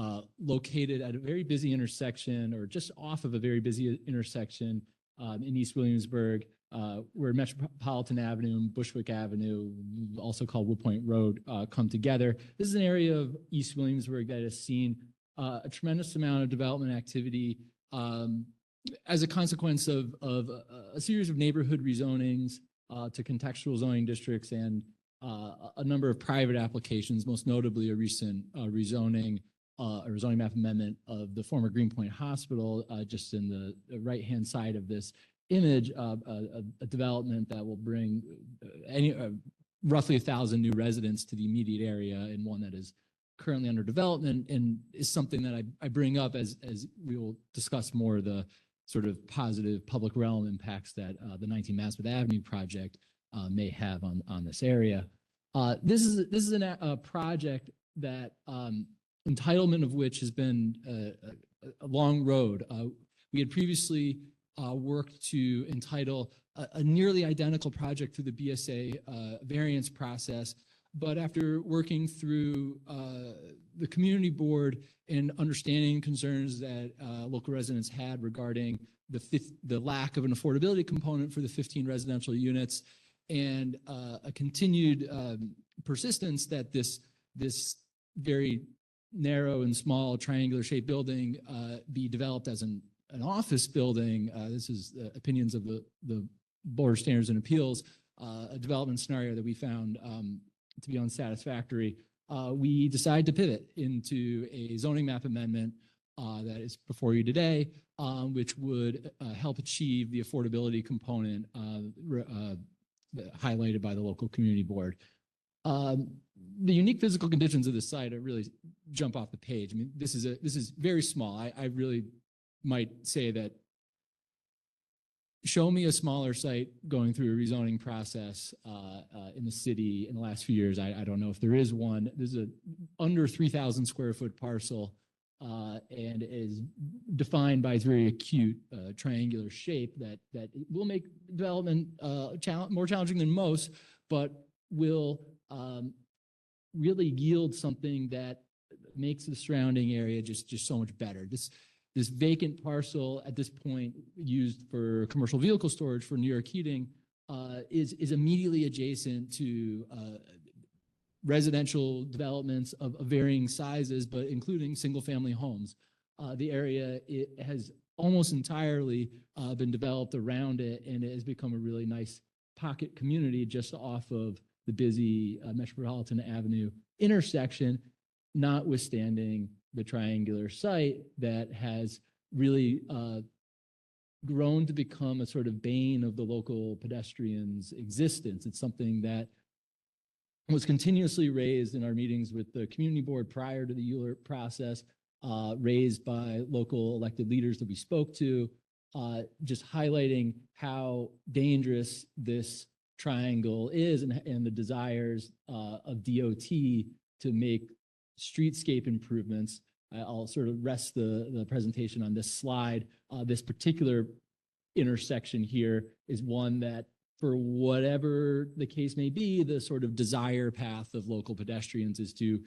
located at a very busy intersection, or just off of a very busy intersection in East Williamsburg, where Metropolitan Avenue and Bushwick Avenue, also called Wood Point Road, come together. This is an area of East Williamsburg that has seen a tremendous amount of development activity as a consequence of a series of neighborhood rezonings to contextual zoning districts and a number of private applications, most notably a recent rezoning or zoning map amendment of the former Greenpoint Hospital, just in the right-hand side of this image, a development that will bring roughly 1,000 new residents to the immediate area, and one that is currently under development and is something that I bring up as we will discuss more of the sort of positive public realm impacts that the 19 Maspeth Avenue project may have on this area. This is a project that entitlement of which has been a long road. We had previously worked to entitle a nearly identical project through the BSA variance process, but after working through the community board and understanding concerns that local residents had regarding the lack of an affordability component for the 15 residential units, and a continued persistence that this very narrow and small triangular shaped building be developed as an office building. This is opinions of the Board of Standards and Appeals, a development scenario that we found to be unsatisfactory. We decided to pivot into a zoning map amendment that is before you today, which would help achieve the affordability component highlighted by the local community board. The unique physical conditions of the site really jump off the page. I mean, this is very small. I really might say that show me a smaller site going through a rezoning process in the city in the last few years. I don't know if there is one. There's a under 3,000 square foot parcel and is defined by its very acute triangular shape that will make development more challenging than most, but will really yield something that makes the surrounding area just so much better. This vacant parcel at this point used for commercial vehicle storage for New York Heating is immediately adjacent to residential developments of varying sizes, but including single family homes. The area has almost entirely been developed around it, and it has become a really nice pocket community just off of the busy Metropolitan Avenue intersection, notwithstanding the triangular site that has really grown to become a sort of bane of the local pedestrians' existence. It's something that was continuously raised in our meetings with the community board prior to the ULURP process, raised by local elected leaders that we spoke to, just highlighting how dangerous this triangle is and the desires of DOT to make streetscape improvements I'll sort of rest the presentation on this slide. This particular intersection here is one that, for whatever the case may be, the sort of desire path of local pedestrians is to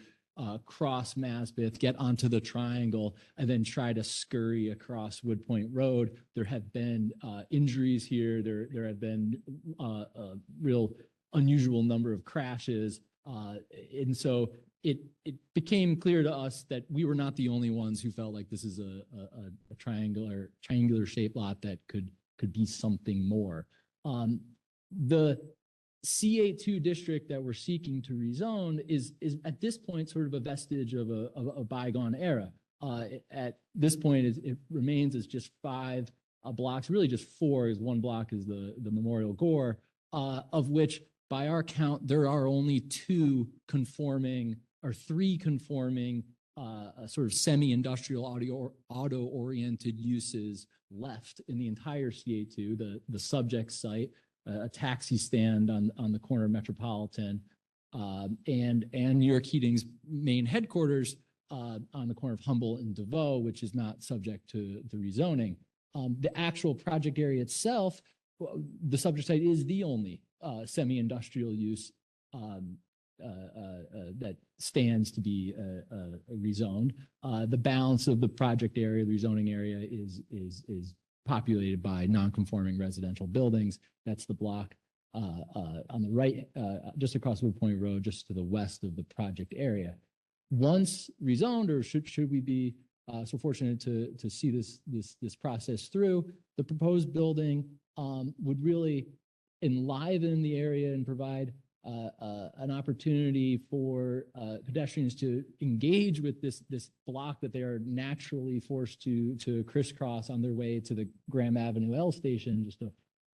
cross Masbeth, get onto the triangle, and then try to scurry across Wood Point Road. There have been injuries here. There have been a real unusual number of crashes. And so it became clear to us that we were not the only ones who felt like this is a triangular shaped lot that could be something more. The CA2 district that we're seeking to rezone is at this point sort of a vestige of a bygone era. At this point, it remains as just 5 blocks, really just 4, as one block is the Memorial Gore, of which by our count, there are only 2 conforming or 3 conforming sort of semi-industrial auto-oriented uses left in the entire CA2, the subject site, a taxi stand on the corner of Metropolitan, and New York Heating's main headquarters on the corner of Humboldt and DeVoe, which is not subject to the rezoning. The actual project area itself, the subject site is the only semi-industrial use that stands to be rezoned. The balance of the project area, the rezoning area, is populated by non-conforming residential buildings. That's the block on the right, just across Wood Point Road, just to the west of the project area. Once rezoned, or should we be so fortunate to see this process through, the proposed building would really enliven the area and provide an opportunity for pedestrians to engage with this block that they are naturally forced to crisscross on their way to the Graham Avenue L station, just a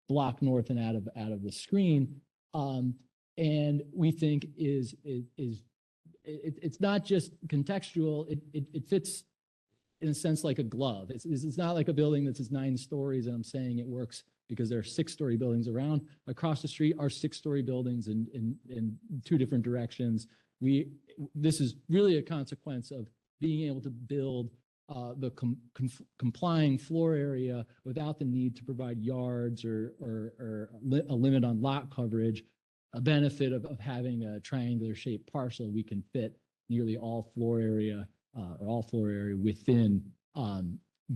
block north and out of the screen. And we think it's not just contextual; it fits in a sense like a glove. It's not like a building that's 9 stories, and I'm saying it works because there are 6-story buildings around. Across the street are 6-story buildings in 2 different directions. This is really a consequence of being able to build the complying floor area without the need to provide yards or a limit on lot coverage. A benefit of having a triangular shaped parcel, we can fit nearly all floor area within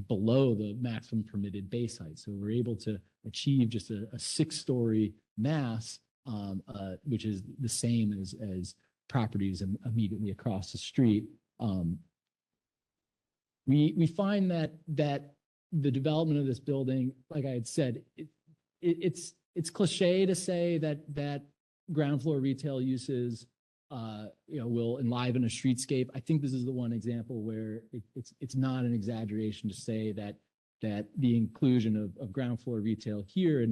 below the maximum permitted base height. So we're able to achieve just a 6-story mass, which is the same as properties immediately across the street. We find that the development of this building, like I had said, it's cliche to say that ground floor retail uses will enliven a streetscape. I think this is the one example where it's not an exaggeration to say that the inclusion of ground floor retail here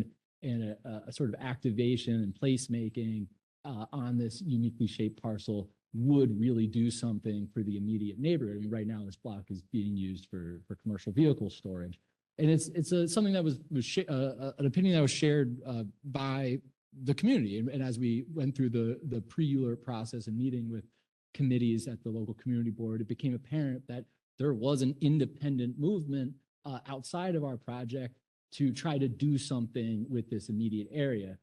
and a sort of activation and placemaking on this uniquely shaped parcel would really do something for the immediate neighborhood. I mean, right now this block is being used for commercial vehicle storage, and it's something that was an opinion that was shared by the community. And as we went through the pre-ULURP process and meeting with committees at the local community board, it became apparent that there was an independent movement outside of our project to try to do something with this immediate area.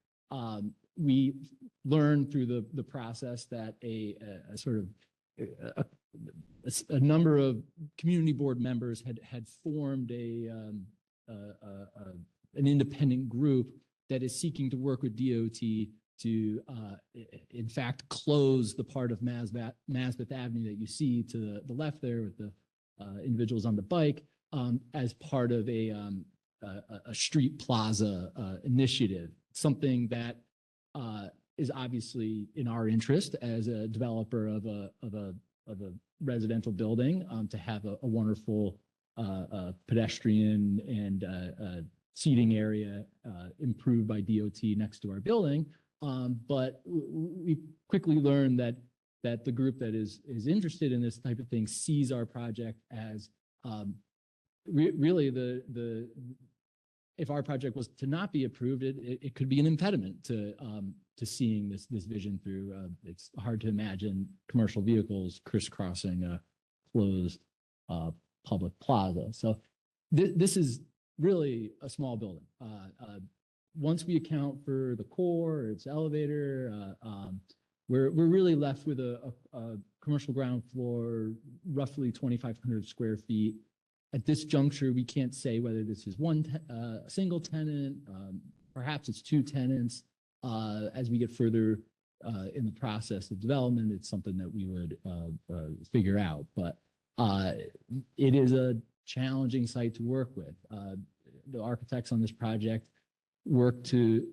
We learned through the process that a number of community board members had formed an independent group that is seeking to work with DOT to, in fact, close the part of Masbeth Avenue that you see to the left there with the individuals on the bike as part of a street plaza initiative, something that is obviously in our interest as a developer of a residential building to have a wonderful pedestrian and seating area improved by DOT next to our building. But we quickly learned that the group that is interested in this type of thing sees our project as really if our project was to not be approved, it could be an impediment to seeing this vision through. It's hard to imagine commercial vehicles crisscrossing a closed public plaza. So this is really a small building. Once we account for the core, its elevator, we're really left with a commercial ground floor, roughly 2,500 square feet. At this juncture, we can't say whether this is a single tenant, perhaps it's two tenants. As we get further in the process of development, it's something that we would figure out. But it is a challenging site to work with. The architects on this project worked to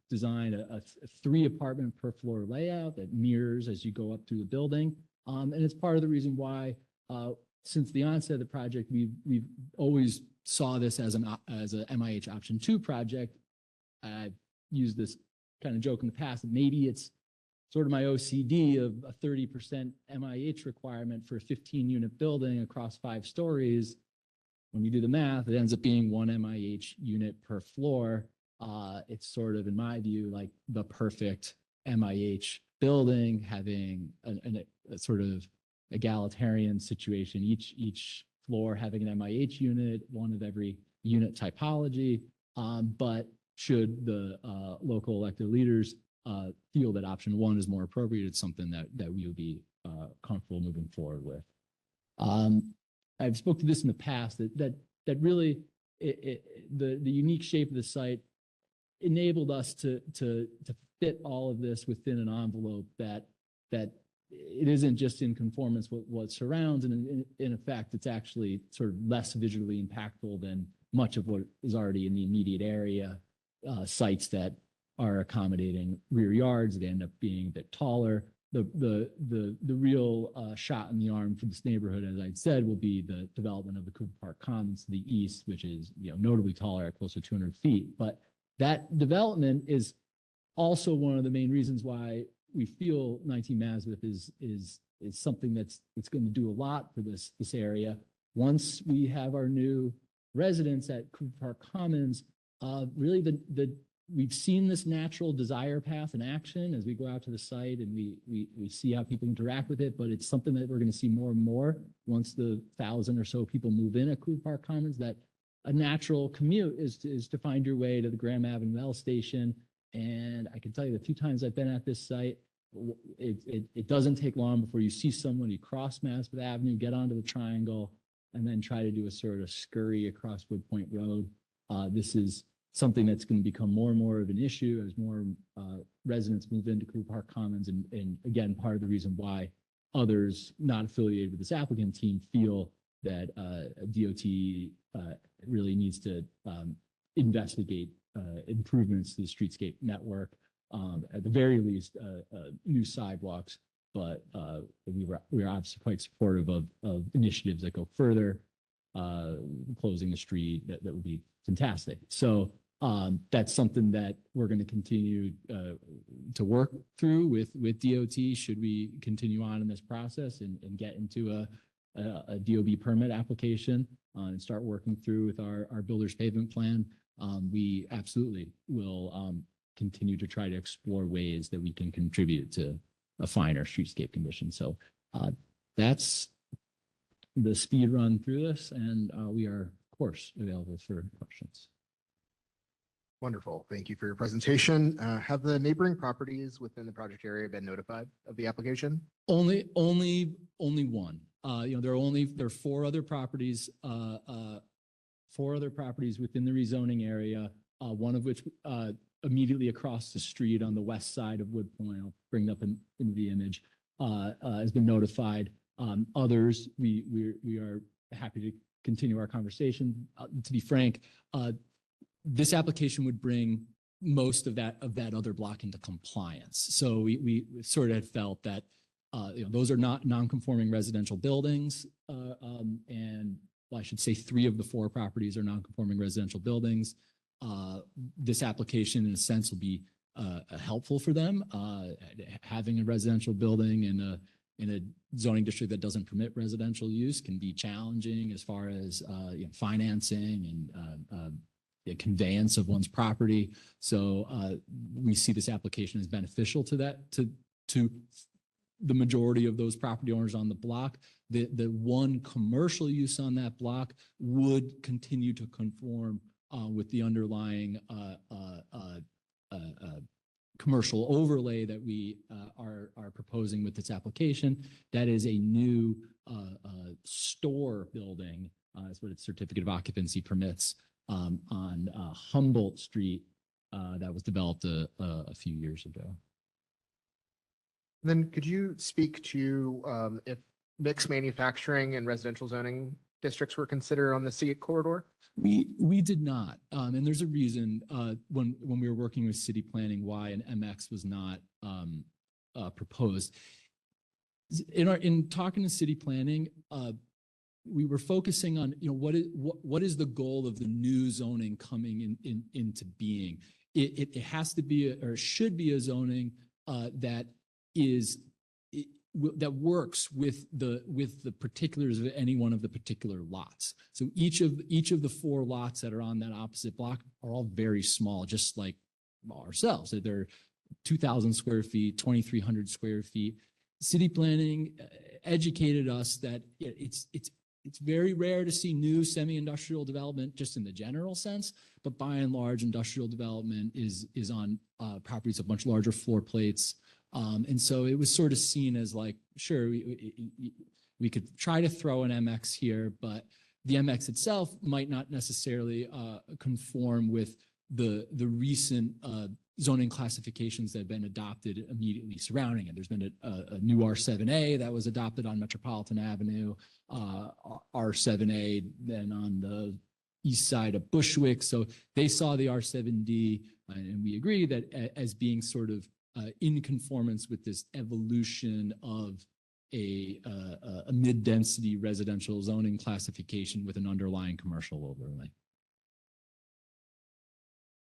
design a 3-apartment per floor layout that mirrors as you go up through the building. And it's part of the reason why, since the onset of the project, we've always saw this as a MIH option 2 project. I've used this kind of joke in the past that maybe it's sort of my OCD of a 30% MIH requirement for a 15-unit building across 5 stories. When you do the math, it ends up being 1 MIH unit per floor. It's sort of, in my view, like the perfect MIH building, having a sort of egalitarian situation, each floor having an MIH unit, one of every unit typology. But should the local elected leaders feel that option 1 is more appropriate, it's something that we would be comfortable moving forward with. I've spoken to this in the past that really the unique shape of the site enabled us to fit all of this within an envelope that it isn't just in conformance with what surrounds, and in effect, it's actually sort of less visually impactful than much of what is already in the immediate area. Sites that are accommodating rear yards, they end up being a bit taller. The real shot in the arm for this neighborhood, as I said, will be the development of the Cooper Park Commons to the east, which is notably taller at close to 200 feet. But that development is also one of the main reasons why we feel 19 Mazepeth is something that's going to do a lot for this area. Once we have our new residents at Cooper Park Commons, really we've seen this natural desire path in action as we go out to the site and we see how people interact with it, but it's something that we're going to see more and more once the 1,000 or so people move in at Cooper Park Commons, that a natural commute is to find your way to the Graham Avenue L station. And I can tell you the few times I've been at this site, it doesn't take long before you see someone, you cross Mazepeth Avenue, get onto the triangle, and then try to do a sort of scurry across Wood Point Road. This is something that's going to become more and more of an issue as more residents move into Cooper Park Commons. And again, part of the reason why others not affiliated with this applicant team feel that DOT really needs to investigate improvements to the streetscape network, at the very least, new sidewalks. But we are obviously quite supportive of initiatives that go further. Closing the street, that would be fantastic. So that's something that we're going to continue to work through with DOT should we continue on in this process and get into a DOB permit application and start working through with our builder's pavement plan. We absolutely will continue to try to explore ways that we can contribute to a finer streetscape condition. So that's the speed run through this, and we are, of course, available for questions. Wonderful. Thank you for your presentation. Have the neighboring properties within the project area been notified of the application? Only one. There are 4 other properties, 4 other properties within the rezoning area. One of which immediately across the street on the west side of Wood Point, I'll bring it up in the image, has been notified. Others, we are happy to continue our conversation. To be frank, this application would bring most of that other block into compliance. So we sort of had felt that those are not non-conforming residential buildings, and well, I should say 3 of the 4 properties are non-conforming residential buildings. This application, in a sense, will be helpful for them. Having a residential building in a zoning district that doesn't permit residential use can be challenging as far as financing and the conveyance of one's property. So we see this application as beneficial to that, to the majority of those property owners on the block. The one commercial use on that block would continue to conform with the underlying commercial overlay that we are proposing with this application. That is a new store building, is what its certificate of occupancy permits, on Humboldt Street that was developed a few years ago. Then could you speak to if mixed manufacturing and residential zoning districts were considered on the C corridor? We did not, and there's a reason when we were working with city planning why an MX was not proposed. In talking to city planning, we were focusing on what is the goal of the new zoning coming into being. It has to be or should be a zoning that works with the particulars of any one of the particular lots. So each of the 4 lots that are on that opposite block are all very small, just like ourselves. They're 2,000 square feet, 2,300 square feet. City planning educated us that it's very rare to see new semi-industrial development just in the general sense, but by and large, industrial development is on properties of much larger floor plates. And so it was sort of seen as like, sure, we could try to throw an MX here, but the MX itself might not necessarily conform with the recent zoning classifications that have been adopted immediately surrounding it. There's been a new R7A that was adopted on Metropolitan Avenue, R7A then on the east side of Bushwick. So they saw the R7D, and we agree that as being sort of in conformance with this evolution of a mid-density residential zoning classification with an underlying commercial overlay.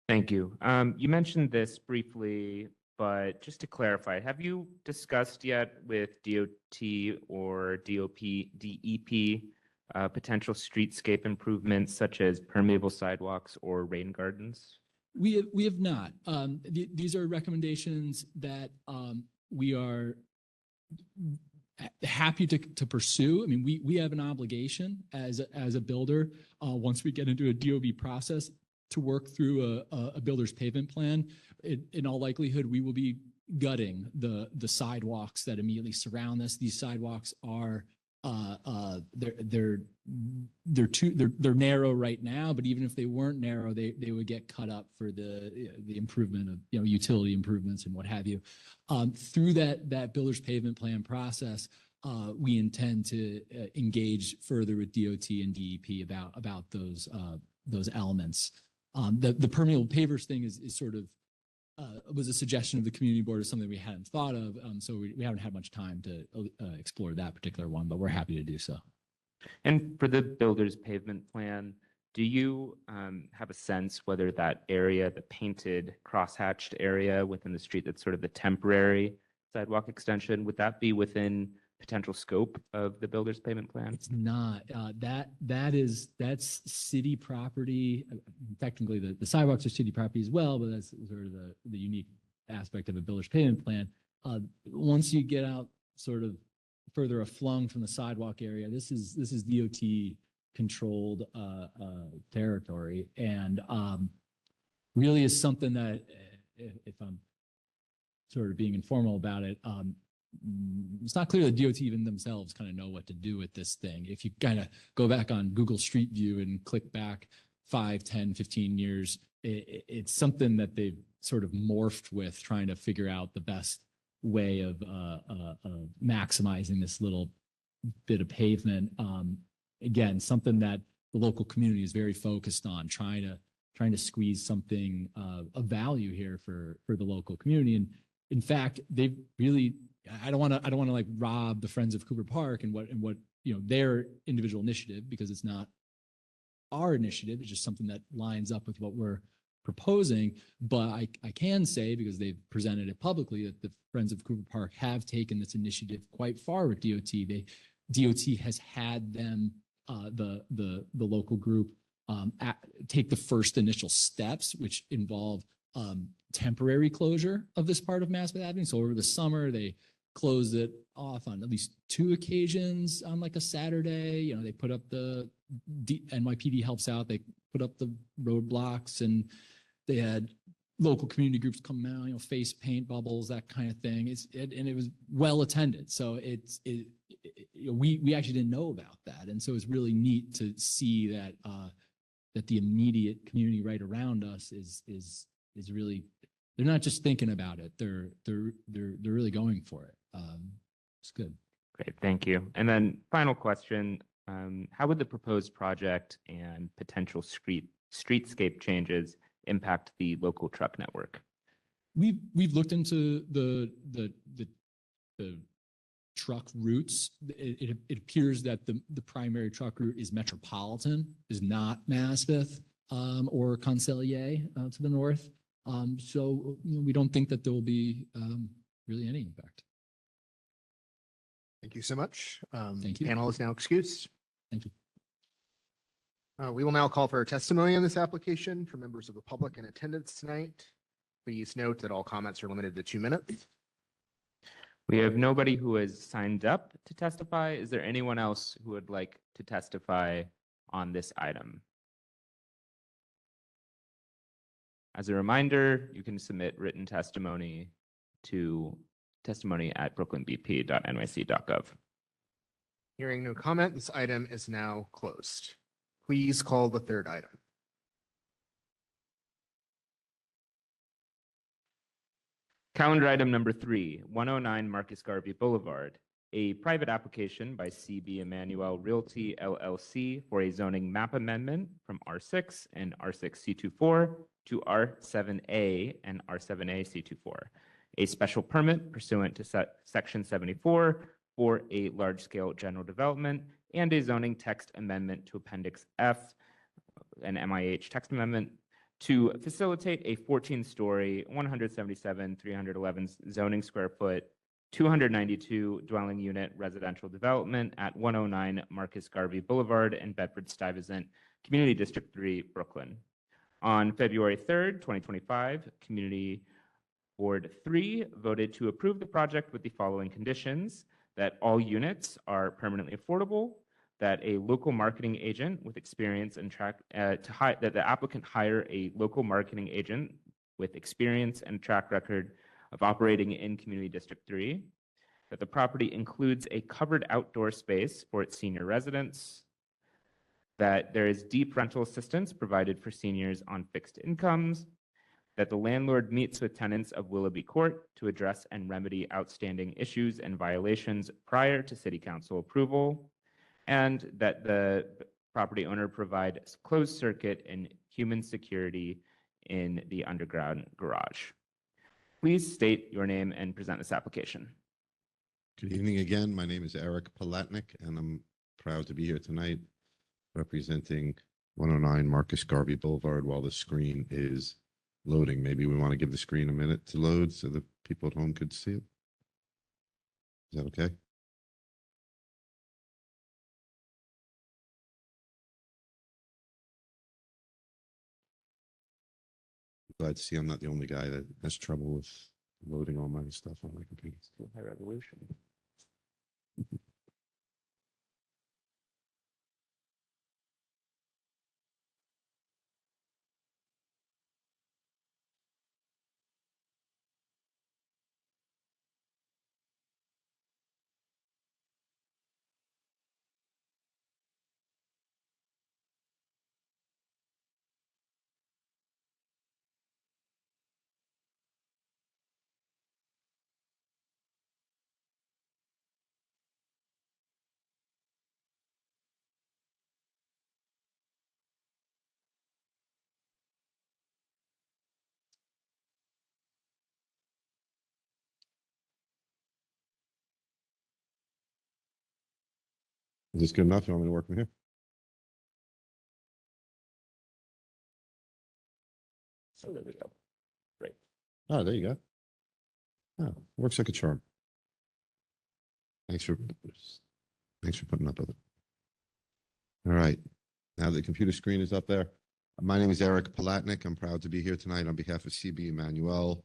Thank you. You mentioned this briefly, but just to clarify, have you discussed yet with DOT or DEP potential streetscape improvements such as permeable sidewalks or rain gardens? We have not. These are recommendations that we are happy to pursue. I mean, we have an obligation as a builder once we get into a DOB process to work through a builder's pavement plan. In all likelihood, we will be gutting the sidewalks that immediately surround this. These sidewalks are they're narrow right now, but even if they weren't narrow, they would get cut up for the improvement of utility improvements and what have you. Through that builder's pavement plan process, we intend to engage further with DOT and DEP about those elements. The permeable pavers thing is sort of was a suggestion of the community board, is something we hadn't thought of. So we haven't had much time to explore that particular one, but we're happy to do so. And for the builder's pavement plan, do you have a sense whether that area, the painted crosshatched area within the street that's sort of the temporary sidewalk extension, would that be within potential scope of the builder's pavement plan? It's not. That's city property. Technically, the sidewalks are city property as well, but that's sort of the unique aspect of a builder's pavement plan. Once you get out sort of further aflung from the sidewalk area, this is DOT controlled territory, and really is something that, if I'm sort of being informal about it, it's not clear that DOT even themselves kind of know what to do with this thing. If you kind of go back on Google Street View and click back 5, 10, 15 years, it's something that they've sort of morphed with, trying to figure out the best way of maximizing this little bit of pavement. Again, something that the local community is very focused on, trying to squeeze something of value here for the local community. And in fact, they've really, I don't want to like rob the Friends of Cooper Park and what their individual initiative, because it's not our initiative. It's just something that lines up with what we're proposing. But I can say, because they've presented it publicly, that the Friends of Cooper Park have taken this initiative quite far with DOT. DOT has had them, the local group, take the first initial steps, which involve temporary closure of this part of Maspeth Avenue. So over the summer, they closed it off on at least 2 occasions on like a Saturday. You know, they put up the NYPD helps out. They put up the roadblocks, and they had local community groups come out, you know, face paint bubbles, that kind of thing. And it was well attended. So we actually didn't know about that. And so it's really neat to see that, that the immediate community right around us is really, they're not just thinking about it. They're really going for it. It's good. Great, thank you. And then final question, how would the proposed project and potential streetscape changes impact the local truck network? We've looked into the truck routes. It appears that the primary truck route is Metropolitan, is not Maspeth or Concellier to the north. So we don't think that there will be really any impact. Thank you so much. Thank you. Panel is now excused. Thank you. We will now call for testimony on this application for members of the public in attendance tonight. Please note that all comments are limited to 2 minutes. We have nobody who has signed up to testify. Is there anyone else who would like to testify on this item? As a reminder, you can submit written testimony to testimony@brooklynbp.nyc.gov. Hearing no comment, this item is now closed. Please call the third item. Calendar item number 3, 109 Marcus Garvey Boulevard, a private application by CB Emmanuel Realty LLC for a zoning map amendment from R6 and R6 C24 to R7A and R7A C24. A special permit pursuant to Section 74 for a large-scale general development and a zoning text amendment to Appendix F, an MIH text amendment, to facilitate a 14-story, 177,311 zoning square foot, 292 dwelling unit residential development at 109 Marcus Garvey Boulevard in Bedford-Stuyvesant, Community District 3, Brooklyn. On February 3rd, 2025, Community Board 3 voted to approve the project with the following conditions: that all units are permanently affordable, that a local marketing agent with experience and that the applicant hire a local marketing agent with experience and track record of operating in Community District 3, that the property includes a covered outdoor space for its senior residents, that there is deep rental assistance provided for seniors on fixed incomes, that the landlord meets with tenants of Willoughby Court to address and remedy outstanding issues and violations prior to City Council approval, and that the property owner provide closed circuit and human security in the underground garage. Please state your name and present this application. Good evening again. My name is Eric Palatnik, and I'm proud to be here tonight representing 109 Marcus Garvey Boulevard while the screen is loading. Maybe we want to give the screen a minute to load so the people at home could see it. Is that okay? Glad to see I'm not the only guy that has trouble with loading all my stuff on my computer. High resolution. Is this good enough? You want me to work from here? So there we go. Great. Oh, there you go. Oh, works like a charm. Thanks for putting up with it. All right. Now the computer screen is up there. My name is Eric Palatnik. I'm proud to be here tonight on behalf of CB Emmanuel.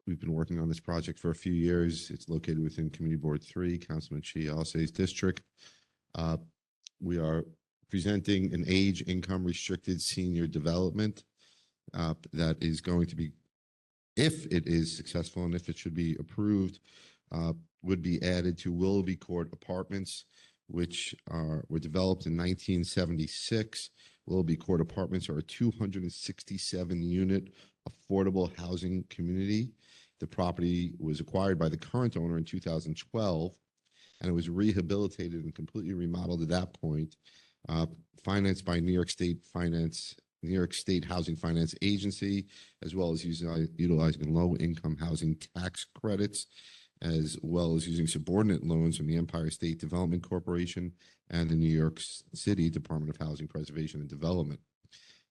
We've been working on this project for a few years. It's located within Community Board 3, Councilman Chi Alce's district. We are presenting an age income restricted senior development that is going to be, if it is successful and if it should be approved, would be added to Willoughby Court Apartments, which were developed in 1976. Willoughby Court Apartments are a 267-unit affordable housing community. The property was acquired by the current owner in 2012, and it was rehabilitated and completely remodeled at that point, financed by New York State Housing Finance Agency, as well as utilizing low-income housing tax credits, as well as using subordinate loans from the Empire State Development Corporation and the New York City Department of Housing Preservation and Development.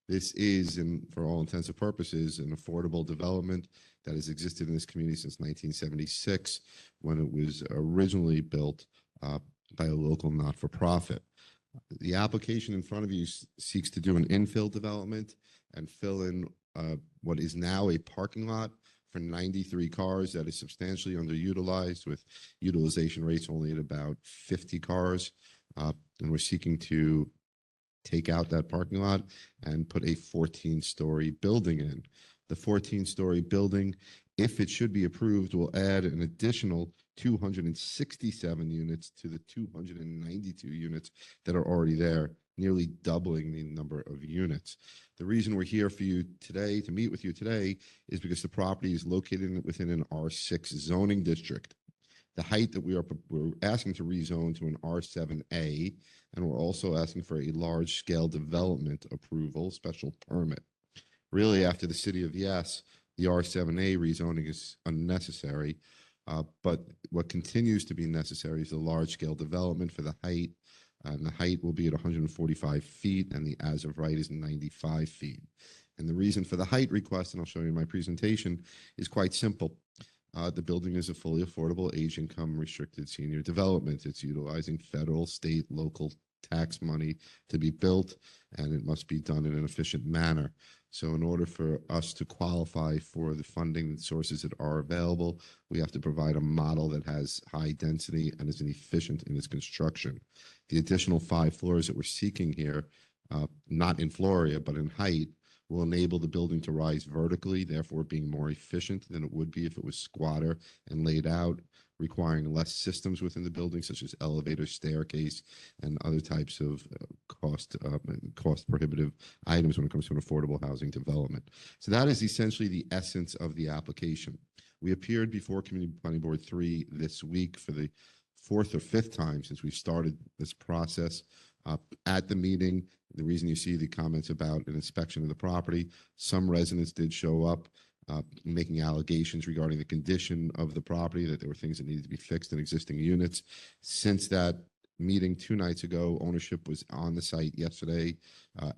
This is, for all intents and purposes, an affordable development that has existed in this community since 1976, when it was originally built by a local not-for-profit. The application in front of you seeks to do an infill development and fill in what is now a parking lot for 93 cars that is substantially underutilized, with utilization rates only at about 50 cars. And we're seeking to take out that parking lot and put a 14-story building in. The 14-story building, if it should be approved, will add an additional 267 units to the 292 units that are already there, nearly doubling the number of units. The reason we're here for you today, to meet with you today, is because the property is located within an R6 zoning district. The height that we're asking to rezone to an R7A, and we're also asking for a large-scale development approval, special permit. Really, after the city of Yes, the R7A rezoning is unnecessary, but what continues to be necessary is the large-scale development for the height, and the height will be at 145 feet, and the as of right is 95 feet. And the reason for the height request, and I'll show you in my presentation, is quite simple. The building is a fully affordable age income restricted senior development. It's utilizing federal, state, local tax money to be built, and it must be done in an efficient manner. So in order for us to qualify for the funding sources that are available, we have to provide a model that has high density and is efficient in its construction. The additional 5 floors that we're seeking here, not in floor area, but in height, will enable the building to rise vertically, therefore being more efficient than it would be if it was squatter and laid out, requiring less systems within the building, such as elevator, staircase, and other types of cost prohibitive items when it comes to an affordable housing development. So that is essentially the essence of the application. We appeared before Community Planning Board 3 this week for the 4th or 5th time since we started this process. At the meeting, the reason you see the comments about an inspection of the property, some residents did show up making allegations regarding the condition of the property, that there were things that needed to be fixed in existing units. Since that meeting 2 nights ago, ownership was on the site yesterday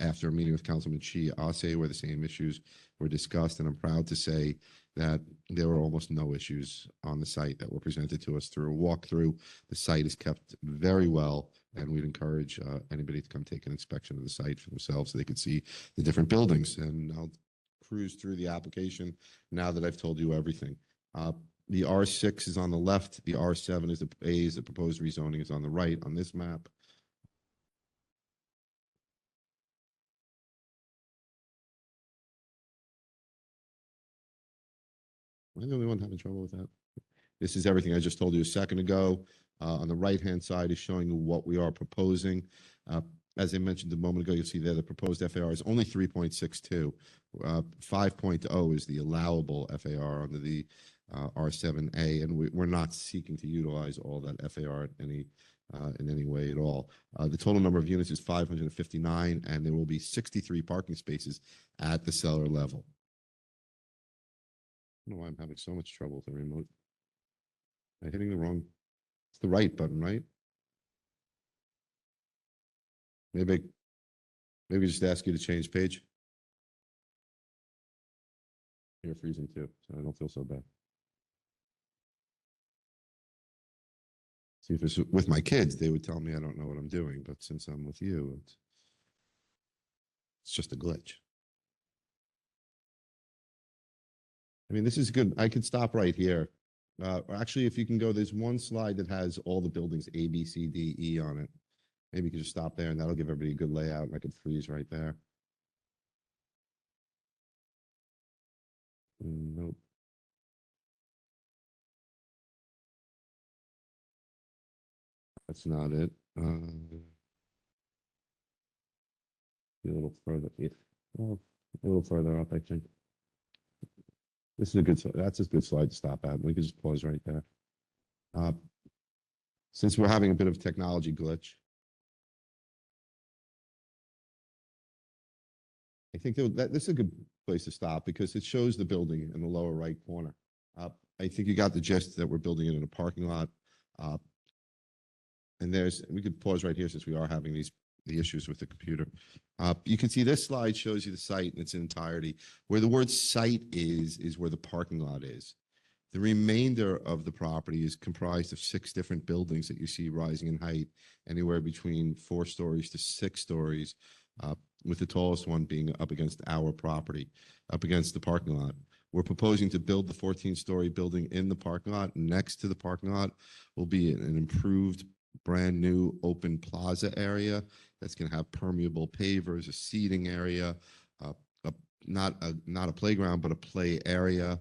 after a meeting with Councilman Chi Alce, where the same issues were discussed, and I'm proud to say that there were almost no issues on the site that were presented to us through a walkthrough. The site is kept very well, and we'd encourage anybody to come take an inspection of the site for themselves so they could see the different buildings. And I'll cruise through the application now that I've told you everything. The R6 is on the left. The R7 is the proposed rezoning is on the right on this map. Am I the only one having trouble with that? This is everything I just told you a second ago. On the right-hand side is showing you what we are proposing. As I mentioned a moment ago, you'll see there the proposed FAR is only 3.62. 5.0 is the allowable FAR under the R7A, and we're not seeking to utilize all that FAR in any way at all. The total number of units is 559, and there will be 63 parking spaces at the cellar level. I don't know why I'm having so much trouble with the remote. Am I hitting the wrong? It's the right button, right? Maybe just ask you to change page. You're freezing too, so I don't feel so bad. See, if it's with my kids, they would tell me I don't know what I'm doing, but since I'm with you, it's just a glitch. I mean, this is good. I could stop right here. Or actually, if you can go, there's one slide that has all the buildings A, B, C, D, E on it. Maybe you could just stop there and that'll give everybody a good layout and I could freeze right there. Nope. That's not it. A little further. Yeah. Well, a little further up, I think. This is a good, that's a good slide to stop at. We can just pause right there. Since we're having a bit of technology glitch, I think that this is a good place to stop because it shows the building in the lower right corner. I think you got the gist that we're building it in a parking lot. And we could pause right here since we are having the issues with the computer. You can see this slide shows you the site in its entirety. Where the word site is where the parking lot is. The remainder of the property is comprised of 6 different buildings that you see rising in height, anywhere between 4 stories to 6 stories, with the tallest one being up against our property, up against the parking lot. We're proposing to build the 14-story building in the parking lot. Next to the parking lot will be an improved brand new open plaza area that's going to have permeable pavers, a seating area, not a playground, but a play area.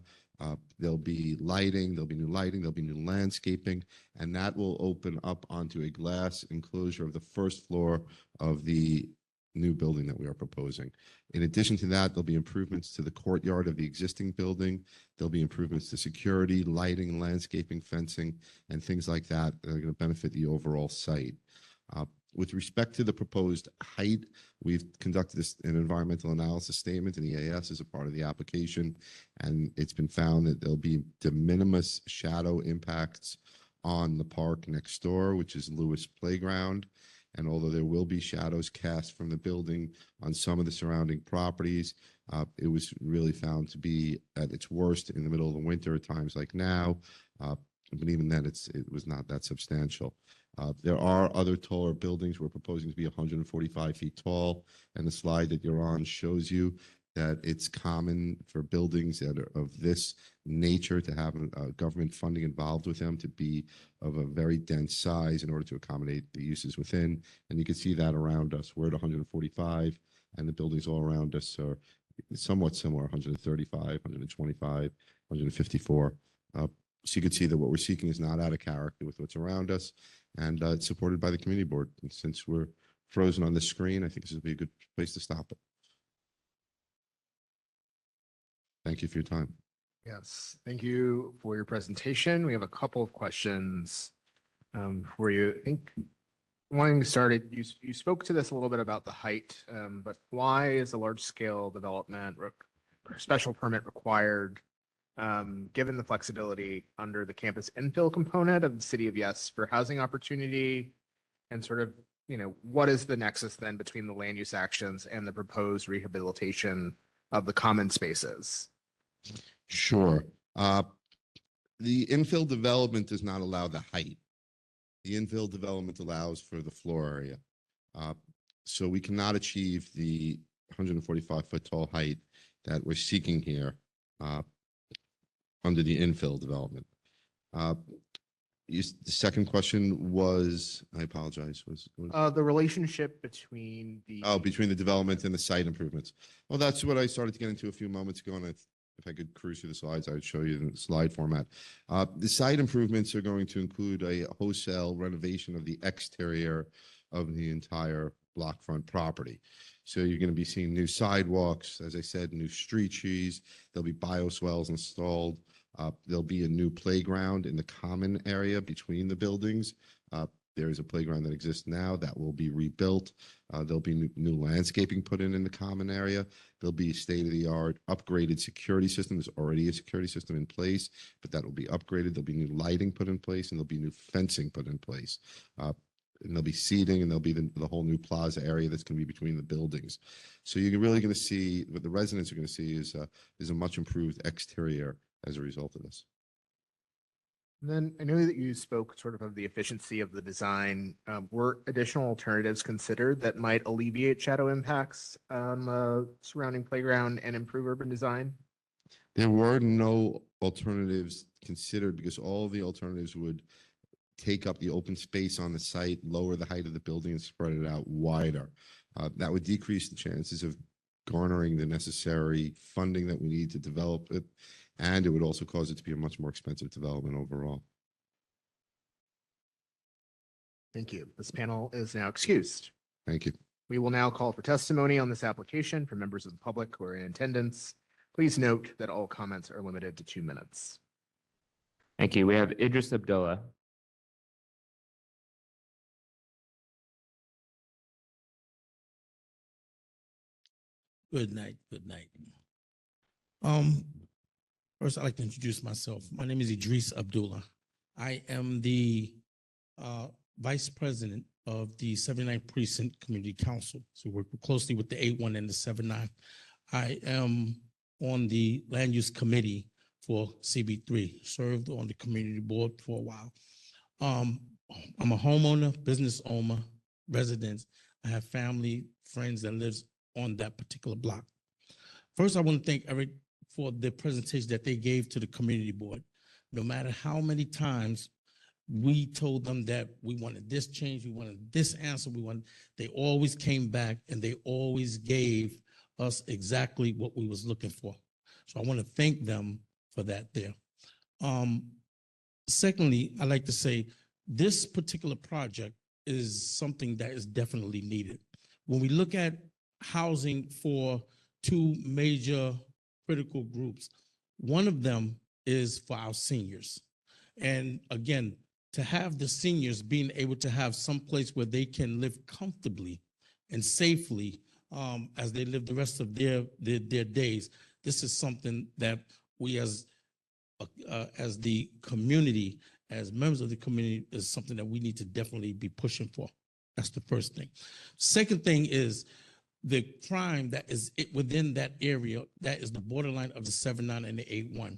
There'll be lighting, there'll be new landscaping, and that will open up onto a glass enclosure of the first floor of the new building that we are proposing. In addition to that, there'll be improvements to the courtyard of the existing building. There'll be improvements to security, lighting, landscaping, fencing, and things like that that are going to benefit the overall site. With respect to the proposed height, we've conducted an environmental analysis statement in EAS as a part of the application, and it's been found that there'll be de minimis shadow impacts on the park next door, which is Lewis Playground. And although there will be shadows cast from the building on some of the surrounding properties, it was really found to be at its worst in the middle of the winter at times like now. But even then, it was not that substantial. There are other taller buildings. We're proposing to be 145 feet tall. And the slide that you're on shows you that it's common for buildings that are of this nature to have government funding involved with them to be of a very dense size in order to accommodate the uses within. And you can see that around us. We're at 145, and the buildings all around us are somewhat similar, 135, 125, 154. So you can see that what we're seeking is not out of character with what's around us, and it's supported by the community board. And since we're frozen on the screen, I think this would be a good place to stop it. Thank you for your time. Yes, thank you for your presentation. We have a couple of questions for you. I think wanting to start it, you spoke to this a little bit about the height, but why is a large scale development special permit required, given the flexibility under the campus infill component of the City of Yes for housing opportunity, and sort of, what is the nexus then between the land use actions and the proposed rehabilitation of the common spaces? Sure. The infill development does not allow the height. The infill development allows for the floor area. So we cannot achieve the 145-foot tall height that we're seeking here under the infill development. The second question was, I apologize, was the relationship between between the development and the site improvements. Well, that's what I started to get into a few moments ago, and if I could cruise through the slides, I would show you in the slide format. The site improvements are going to include a wholesale renovation of the exterior of the entire block front property. So you're going to be seeing new sidewalks, as I said, new street trees. There'll be bioswales installed. There'll be a new playground in the common area between the buildings. There is a playground that exists now that will be rebuilt. There'll be new landscaping put in the common area. There'll be state-of-the-art upgraded security system. There's already a security system in place, but that will be upgraded. There'll be new lighting put in place, and there'll be new fencing put in place. And there'll be seating, and there'll be the whole new plaza area that's going to be between the buildings. So you're really going to see, what the residents are going to see is a much improved exterior as a result of this. And then I know that you spoke sort of the efficiency of the design. Were additional alternatives considered that might alleviate shadow impacts on the surrounding playground and improve urban design? There were no alternatives considered because all the alternatives would take up the open space on the site, lower the height of the building and spread it out wider. That would decrease the chances of garnering the necessary funding that we need to develop it. And it would also cause it to be a much more expensive development overall. Thank you. This panel is now excused. Thank you. We will now call for testimony on this application from members of the public who are in attendance. Please note that all comments are limited to 2 minutes. Thank you. We have Idris Abdullah. Good night. Good night. First, I'd like to introduce myself. My name is Idris Abdullah. I am the Vice President of the 79th Precinct Community Council. So we work closely with the 8-1 and the 7-9. I am on the Land Use Committee for CB3, served on the community board for a while. I'm a homeowner, business owner, resident. I have family, friends that lives on that particular block. First, I want to thank Eric for the presentation that they gave to the community board. No matter how many times we told them that we wanted this change, we wanted this answer, they always came back and they always gave us exactly what we was looking for. So I want to thank them for that there. Secondly, I'd like to say this particular project is something that is definitely needed. When we look at housing for two major critical groups, one of them is for our seniors. And again, to have the seniors being able to have some place where they can live comfortably and safely as they live the rest of their days, this is something that we as the community, as members of the community, is something that we need to definitely be pushing for. That's the first thing. Second thing is the crime that is within that area, that is the borderline of the 7-9 and the 8-1.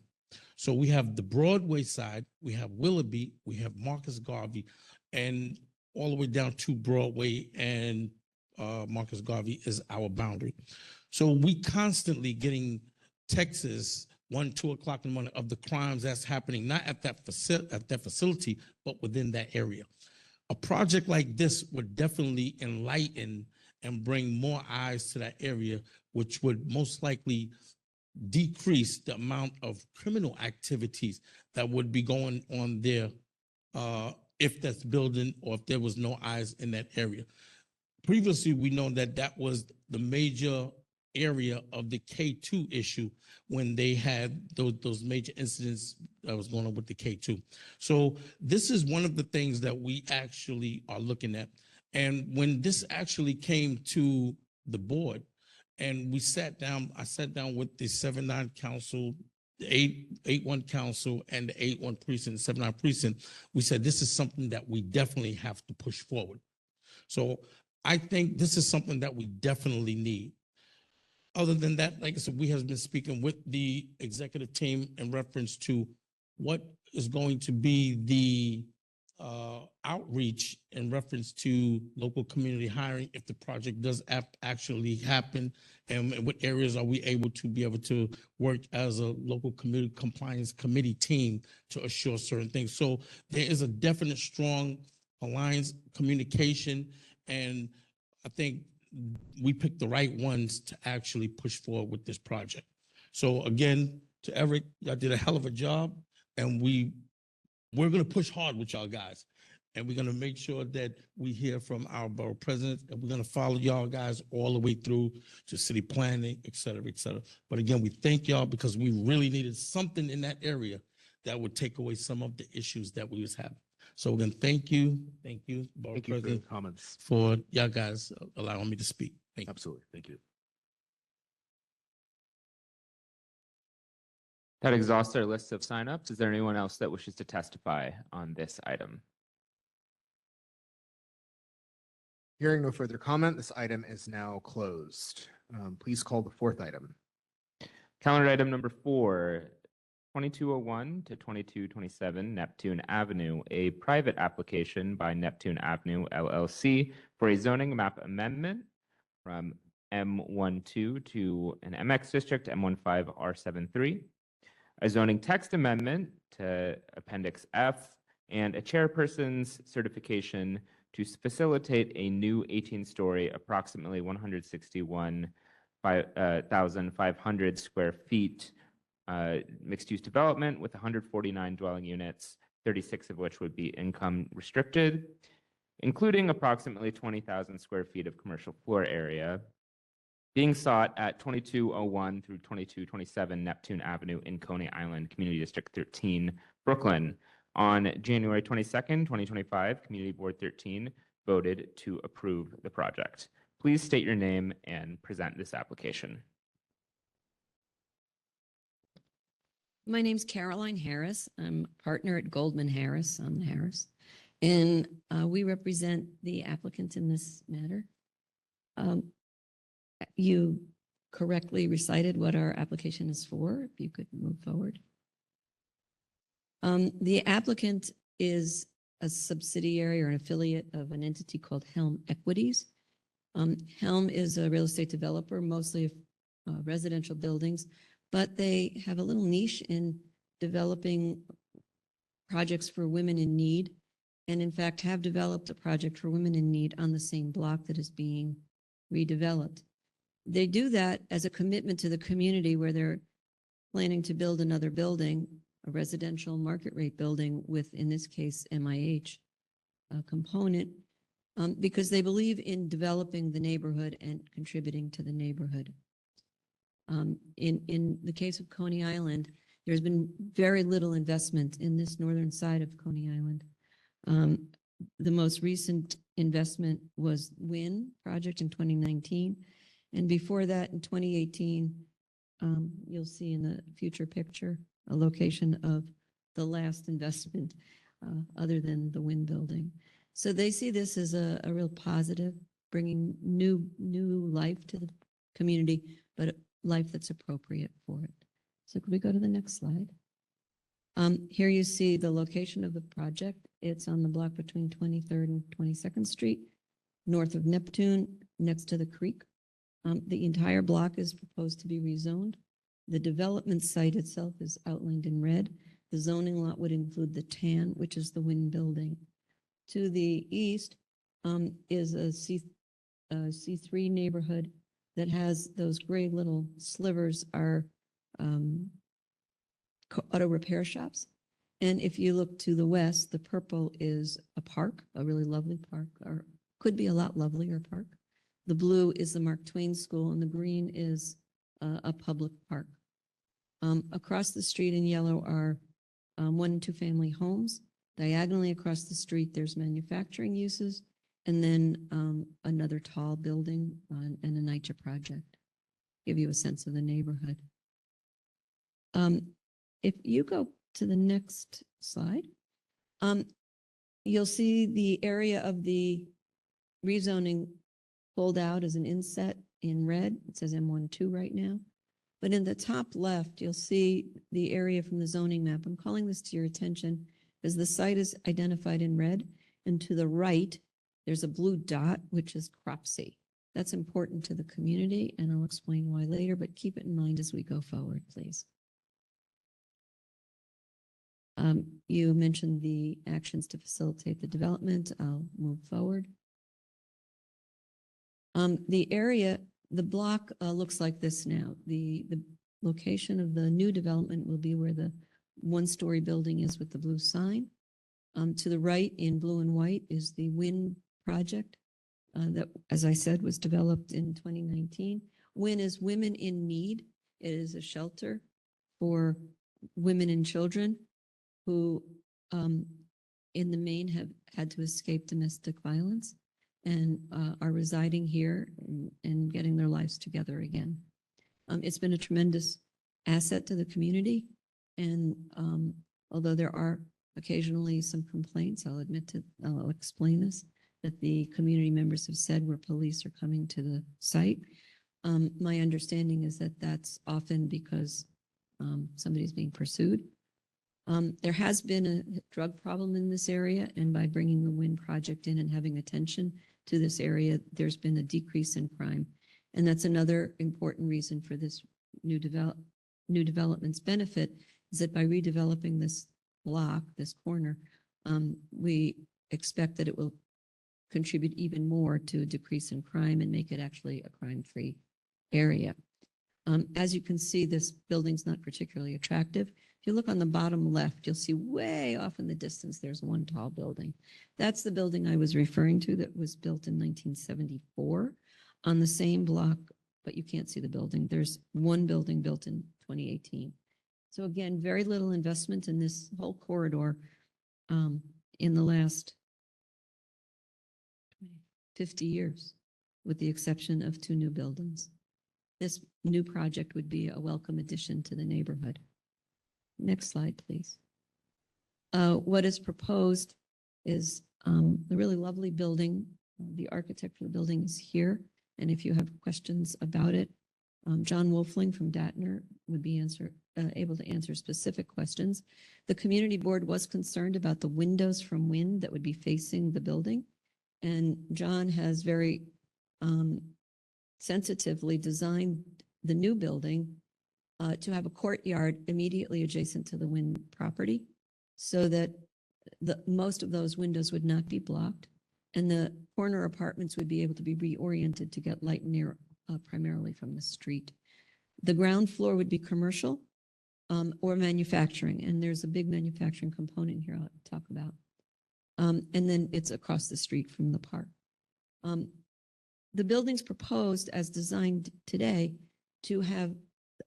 So we have the Broadway side, we have Willoughby, we have Marcus Garvey, and all the way down to Broadway and Marcus Garvey is our boundary. So we constantly getting texts 1, 2 o'clock in the morning of the crimes that's happening, not at that facility, but within that area. A project like this would definitely enlighten and bring more eyes to that area, which would most likely decrease the amount of criminal activities that would be going on there if that's building or if there was no eyes in that area. Previously, we know that that was the major area of the K2 issue when they had those major incidents that was going on with the K2. So this is one of the things that we actually are looking at. And when this actually came to the board and we sat down, I sat down with the 7-9 council, the 8-1 council and the 8-1 precinct, 7-9 precinct, we said, this is something that we definitely have to push forward. So I think this is something that we definitely need. Other than that, like I said, we have been speaking with the executive team in reference to what is going to be the outreach in reference to local community hiring if the project does actually happen, and what areas are we able to work as a local community compliance committee team to assure certain things. So there is a definite strong alliance communication, and I think we picked the right ones to actually push forward with this project. So again, to Eric, y'all did a hell of a job, and we're going to push hard with y'all guys, and we're going to make sure that we hear from our borough president, and we're going to follow y'all guys all the way through to city planning, et cetera, et cetera. But again, we thank y'all because we really needed something in that area that would take away some of the issues that we was having. So again, thank you, borough president, comments for y'all guys allowing me to speak. Thank you. Absolutely, thank you. That exhausts our list of signups. Is there anyone else that wishes to testify on this item? Hearing no further comment, this item is now closed. Please call the fourth item. Calendar item number 4, 2201 to 2227 Neptune Avenue, a private application by Neptune Avenue LLC for a zoning map amendment from M12 to an MX district, M15 R73. a zoning text amendment to Appendix F, and a chairperson's certification to facilitate a new 18-story, approximately 161,500 square feet mixed-use development with 149 dwelling units, 36 of which would be income restricted, including approximately 20,000 square feet of commercial floor area, being sought at 2201 through 2227 Neptune Avenue in Coney Island, Community District 13, Brooklyn. On January 22nd, 2025, Community Board 13 voted to approve the project. Please state your name and present this application. My name's Caroline Harris. I'm a partner at Goldman Harris on Harris, and we represent the applicant in this matter. You correctly recited what our application is for. If you could move forward. The applicant is a subsidiary or an affiliate of an entity called Helm Equities. Helm is a real estate developer, mostly of residential buildings, but they have a little niche in developing projects for women in need, and in fact have developed a project for women in need on the same block that is being redeveloped. They do that as a commitment to the community where they're planning to build another building, a residential market rate building with, in this case, MIH component, because they believe in developing the neighborhood and contributing to the neighborhood. In the case of Coney Island, there's been very little investment in this northern side of Coney Island. The most recent investment was WIN project in 2019. And before that, in 2018, you'll see in the future picture a location of the last investment other than the WIN building. So they see this as a real positive, bringing new life to the community, but a life that's appropriate for it. So could we go to the next slide? Here you see the location of the project. It's on the block between 23rd and 22nd Street, north of Neptune, next to the creek. The entire block is proposed to be rezoned. The development site itself is outlined in red. The zoning lot would include the tan, which is the WIN building. To the east is a C3 neighborhood that has those gray little slivers are auto repair shops. And if you look to the west, the purple is a park, a really lovely park, or could be a lot lovelier park. The blue is the Mark Twain School, and the green is a public park. Across the street in yellow are 1- and 2-family homes. Diagonally across the street, there's manufacturing uses, and then another tall building and a NYCHA project. Give you a sense of the neighborhood. If you go to the next slide, you'll see the area of the rezoning pulled out as an inset in red. It says M12 right now. But in the top left, you'll see the area from the zoning map. I'm calling this to your attention because the site is identified in red. And to the right, there's a blue dot, which is Cropsey. That's important to the community, and I'll explain why later, but keep it in mind as we go forward, please. You mentioned the actions to facilitate the development. I'll move forward. The area, the block looks like this now. The location of the new development will be where the 1-story building is with the blue sign. To the right in blue and white is the WIN project that, as I said, was developed in 2019. WIN is Women in Need. It is a shelter for women and children who in the main have had to escape domestic violence and are residing here and getting their lives together again. It's been a tremendous asset to the community. And although there are occasionally some complaints, I'll explain this, that the community members have said where police are coming to the site. My understanding is that that's often because somebody's being pursued. There has been a drug problem in this area, and by bringing the WIN project in and having attention to this area, there's been a decrease in crime. And that's another important reason for this new development's benefit is that by redeveloping this block, this corner, we expect that it will contribute even more to a decrease in crime and make it actually a crime-free area. As you can see, this building's not particularly attractive. If you look on the bottom left, you'll see way off in the distance, there's one tall building. That's the building I was referring to that was built in 1974 on the same block, but you can't see the building. There's one building built in 2018. So again, very little investment in this whole corridor in the last 50 years, with the exception of 2 new buildings. This new project would be a welcome addition to the neighborhood. Next slide, please. What is proposed is a really lovely building. The architecture of the building is here. And if you have questions about it, John Wolfling from Datner would be able to answer specific questions. The community board was concerned about the windows from wind that would be facing the building. And John has very sensitively designed the new building to have a courtyard immediately adjacent to the wind property so that most of those windows would not be blocked and the corner apartments would be able to be reoriented to get light and air primarily from the street. The ground floor would be commercial or manufacturing, and there's a big manufacturing component here I'll talk about. And then it's across the street from the park. The building's proposed as designed today to have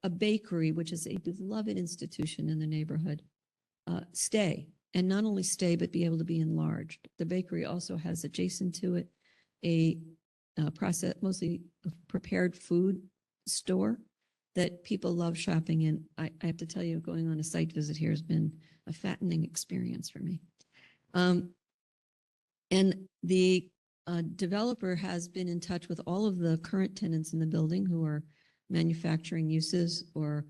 a bakery, which is a beloved institution in the neighborhood, stay. And not only stay, but be able to be enlarged. The bakery also has adjacent to it a process, mostly prepared food store that people love shopping in. I have to tell you, going on a site visit here has been a fattening experience for me. And the developer has been in touch with all of the current tenants in the building who are manufacturing uses or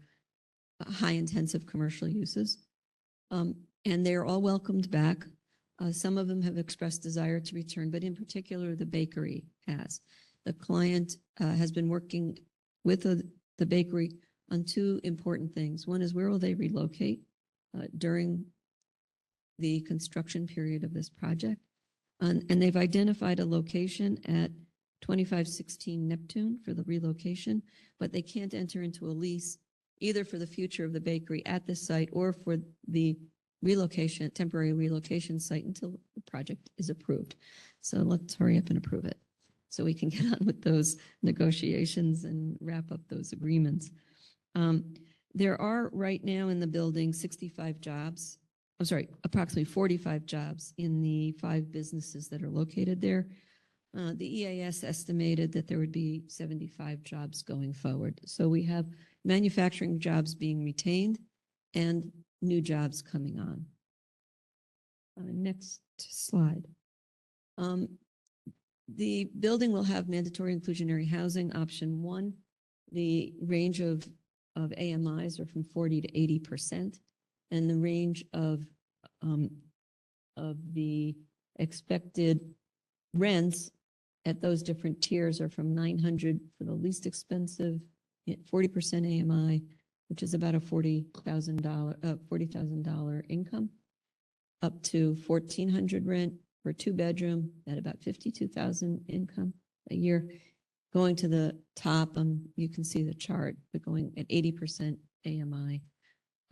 high intensive commercial uses. And they're all welcomed back. Some of them have expressed desire to return, but in particular, the bakery has. The client has been working with the bakery on 2 important things. One is where will they relocate during the construction period of this project? And they've identified a location at 2516 Neptune for the relocation, but they can't enter into a lease either for the future of the bakery at this site or for the relocation, temporary relocation site until the project is approved. So let's hurry up and approve it so we can get on with those negotiations and wrap up those agreements. There are right now in the building 65 jobs. I'm sorry, approximately 45 jobs in the 5 businesses that are located there. The EAS estimated that there would be 75 jobs going forward. So we have manufacturing jobs being retained and new jobs coming on. Next slide. The building will have mandatory inclusionary housing, option 1. The range of AMIs are from 40 to 80%, and the range of the expected rents at those different tiers are from $900 for the least expensive, 40% AMI, which is about a $40,000 income, up to $1,400 rent for a 2-bedroom at about $52,000 income a year. Going to the top, you can see the chart, but going at 80% AMI,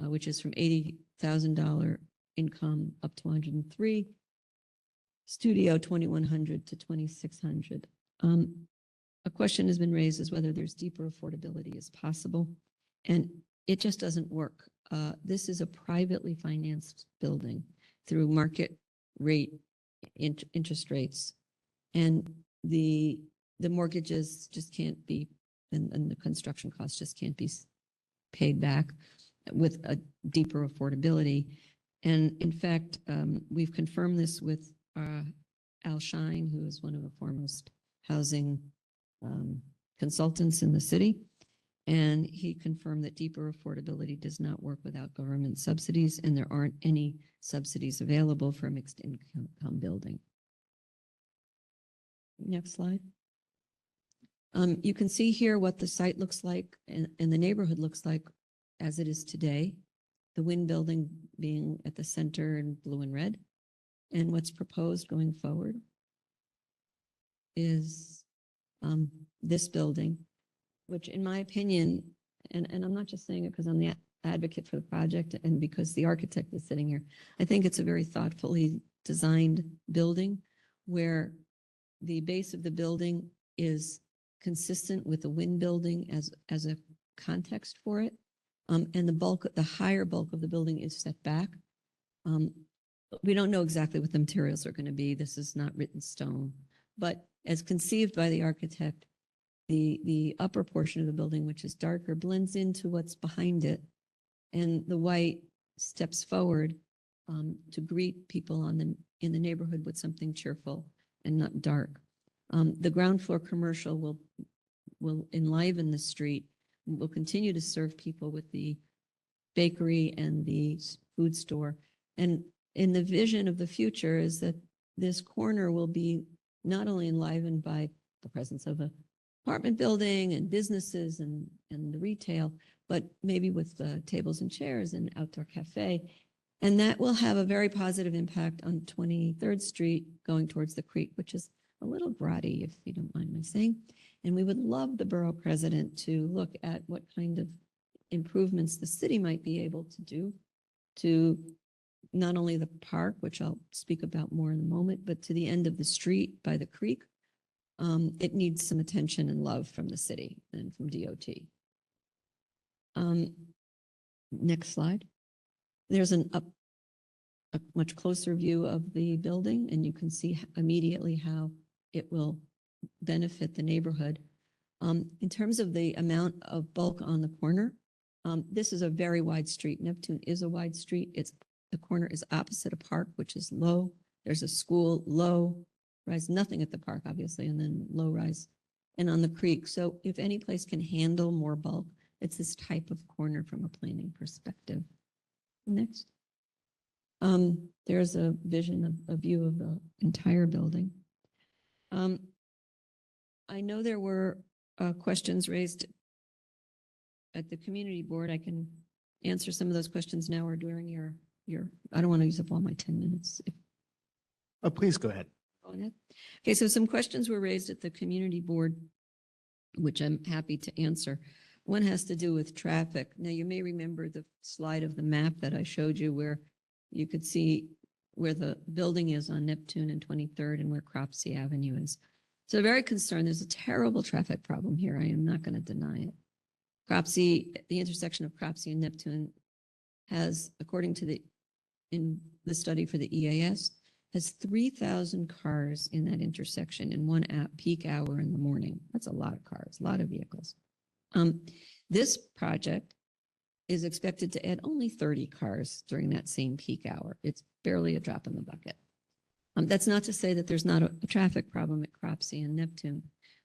which is from $80,000 income up to $103,000. Studio $2,100 to $2,600. A question has been raised as whether there's deeper affordability is possible, and it just doesn't work. This is a privately financed building through market rate interest rates, and the mortgages just can't be, and the construction costs just can't be paid back with a deeper affordability. And in fact, we've confirmed this with Al Shine, who is one of the foremost housing consultants in the city. And he confirmed that deeper affordability does not work without government subsidies, and there aren't any subsidies available for a mixed income building. Next slide. You can see here what the site looks like and the neighborhood looks like as it is today. the Wynn Building being at the center in blue and red. And what's proposed going forward is this building, which in my opinion, and I'm not just saying it because I'm the advocate for the project and because the architect is sitting here, I think it's a very thoughtfully designed building where the base of the building is consistent with the Wynn Building as a context for it. And the higher bulk of the building is set back. We don't know exactly what the materials are going to be. This is not written stone, but as conceived by the architect, the upper portion of the building, which is darker, blends into what's behind it. And the white steps forward to greet people in the neighborhood with something cheerful and not dark. The ground floor commercial will enliven the street, will continue to serve people with the bakery and the food store. And in the vision of the future is that this corner will be not only enlivened by the presence of a apartment building and businesses and the retail, but maybe with tables and chairs and outdoor cafe. And that will have a very positive impact on 23rd Street going towards the creek, which is a little grotty, if you don't mind my saying. And we would love the borough president to look at what kind of improvements the city might be able to do to not only the park, which I'll speak about more in a moment, but to the end of the street by the creek. It needs some attention and love from the city and from DOT. Next slide. There's a much closer view of the building, and you can see immediately how it will benefit the neighborhood. In terms of the amount of bulk on the corner, this is a very wide street. Neptune is a wide street. The corner is opposite a park, which is low. There's a school, low rise, nothing at the park, obviously, and then low rise, and on the creek. So if any place can handle more bulk, it's this type of corner from a planning perspective. Next. There's a vision, a view of the entire building. I know there were questions raised at the community board. I can answer some of those questions now or during your, I don't want to use up all my 10 minutes. Please go ahead. Okay, so some questions were raised at the community board, which I'm happy to answer. One has to do with traffic. Now, you may remember the slide of the map that I showed you where you could see where the building is on Neptune and 23rd and where Cropsey Avenue is. So very concerned. There's a terrible traffic problem here. I am not going to deny it. Cropsey, the intersection of Cropsey and Neptune has, according to the study for the EAS, has 3,000 cars in that intersection in one peak hour in the morning. That's a lot of cars, a lot of vehicles. This project is expected to add only 30 cars during that same peak hour. It's barely a drop in the bucket. That's not to say that there's not a traffic problem at Cropsey and Neptune,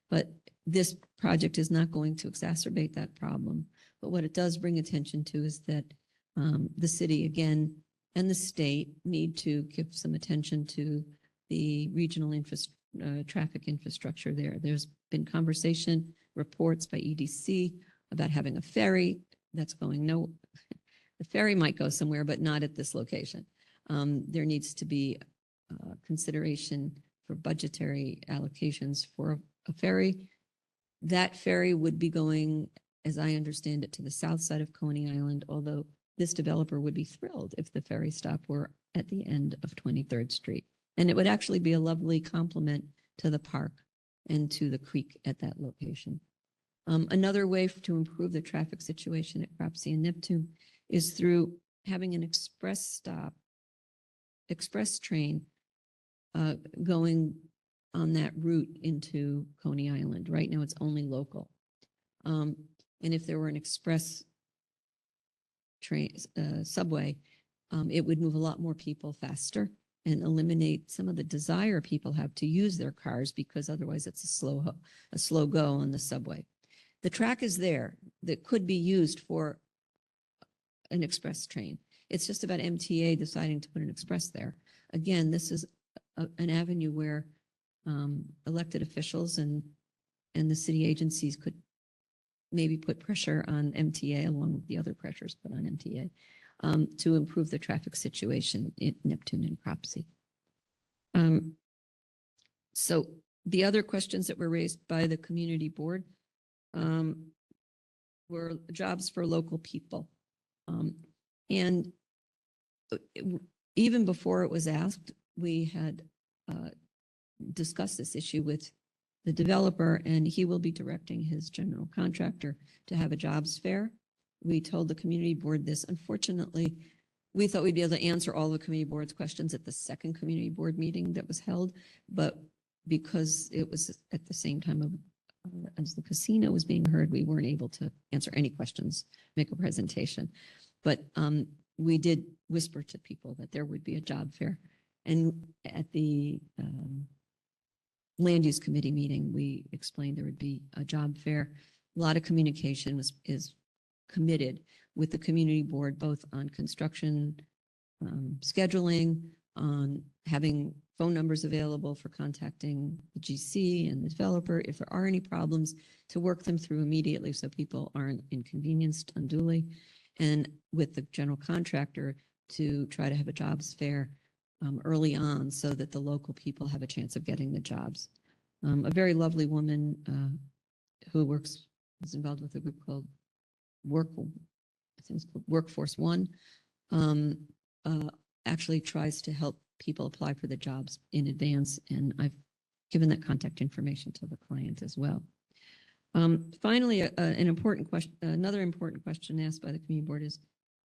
but this project is not going to exacerbate that problem. But what it does bring attention to is that the city, again, and the state need to give some attention to the regional traffic infrastructure there. There's been conversation, reports by EDC about having a ferry that's going the ferry might go somewhere, but not at this location. There needs to be consideration for budgetary allocations for a ferry. That ferry would be going, as I understand it, to the south side of Coney Island, although this developer would be thrilled if the ferry stop were at the end of 23rd Street. And it would actually be a lovely complement to the park and to the creek at that location. Another way to improve the traffic situation at Cropsey and Neptune is through having an express train going on that route into Coney Island. Right now, it's only local. And if there were an express train, subway, it would move a lot more people faster and eliminate some of the desire people have to use their cars because otherwise it's a slow go on the subway. The track is there that could be used for an express train. It's just about MTA deciding to put an express there. Again, this is an avenue where elected officials and the city agencies could maybe put pressure on MTA along with the other pressures put on MTA. to improve the traffic situation in Neptune and Cropsey. So the other questions that were raised by the community board were jobs for local people. And even before it was asked, we had discussed this issue with the developer, and he will be directing his general contractor to have a jobs fair. We told the community board this. Unfortunately, we thought we'd be able to answer all the community board's questions at the second community board meeting that was held, but because it was at the same time of as the casino was being heard, we weren't able to answer any questions, make a presentation. But we did whisper to people that there would be a job fair. And at the land use committee meeting, we explained there would be a job fair. A lot of communication is committed with the community board, both on construction scheduling, on having phone numbers available for contacting the GC and the developer if there are any problems, to work them through immediately so people aren't inconvenienced unduly, and with the general contractor to try to have a jobs fair early on so that the local people have a chance of getting the jobs. A very lovely woman who is involved with a group called Workforce One, actually tries to help people apply for the jobs in advance, and I've given that contact information to the client as well. Finally, an important question, another important question asked by the community board is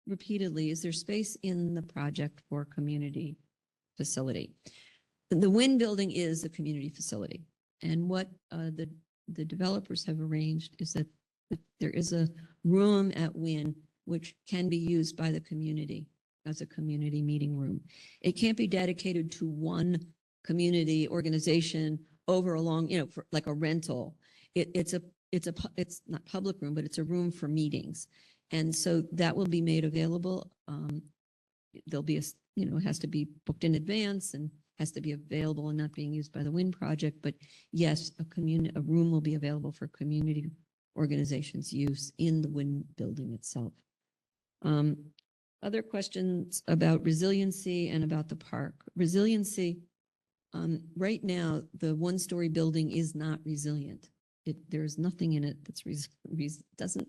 repeatedly, is there space in the project for community facility? The Wynn building is a community facility, and what the developers have arranged is that there is a room at Wynn which can be used by the community as a community meeting room. It can't be dedicated to one community organization over a long, for like a rental. It's not public room, but it's a room for meetings. And so that will be made available. There'll be it has to be booked in advance and has to be available and not being used by the Wynn project. But yes, a room will be available for community organizations' use in the Wynn building itself. Other questions about resiliency and about the park. Resiliency, right now, the one-story building is not resilient. There's nothing in it that's doesn't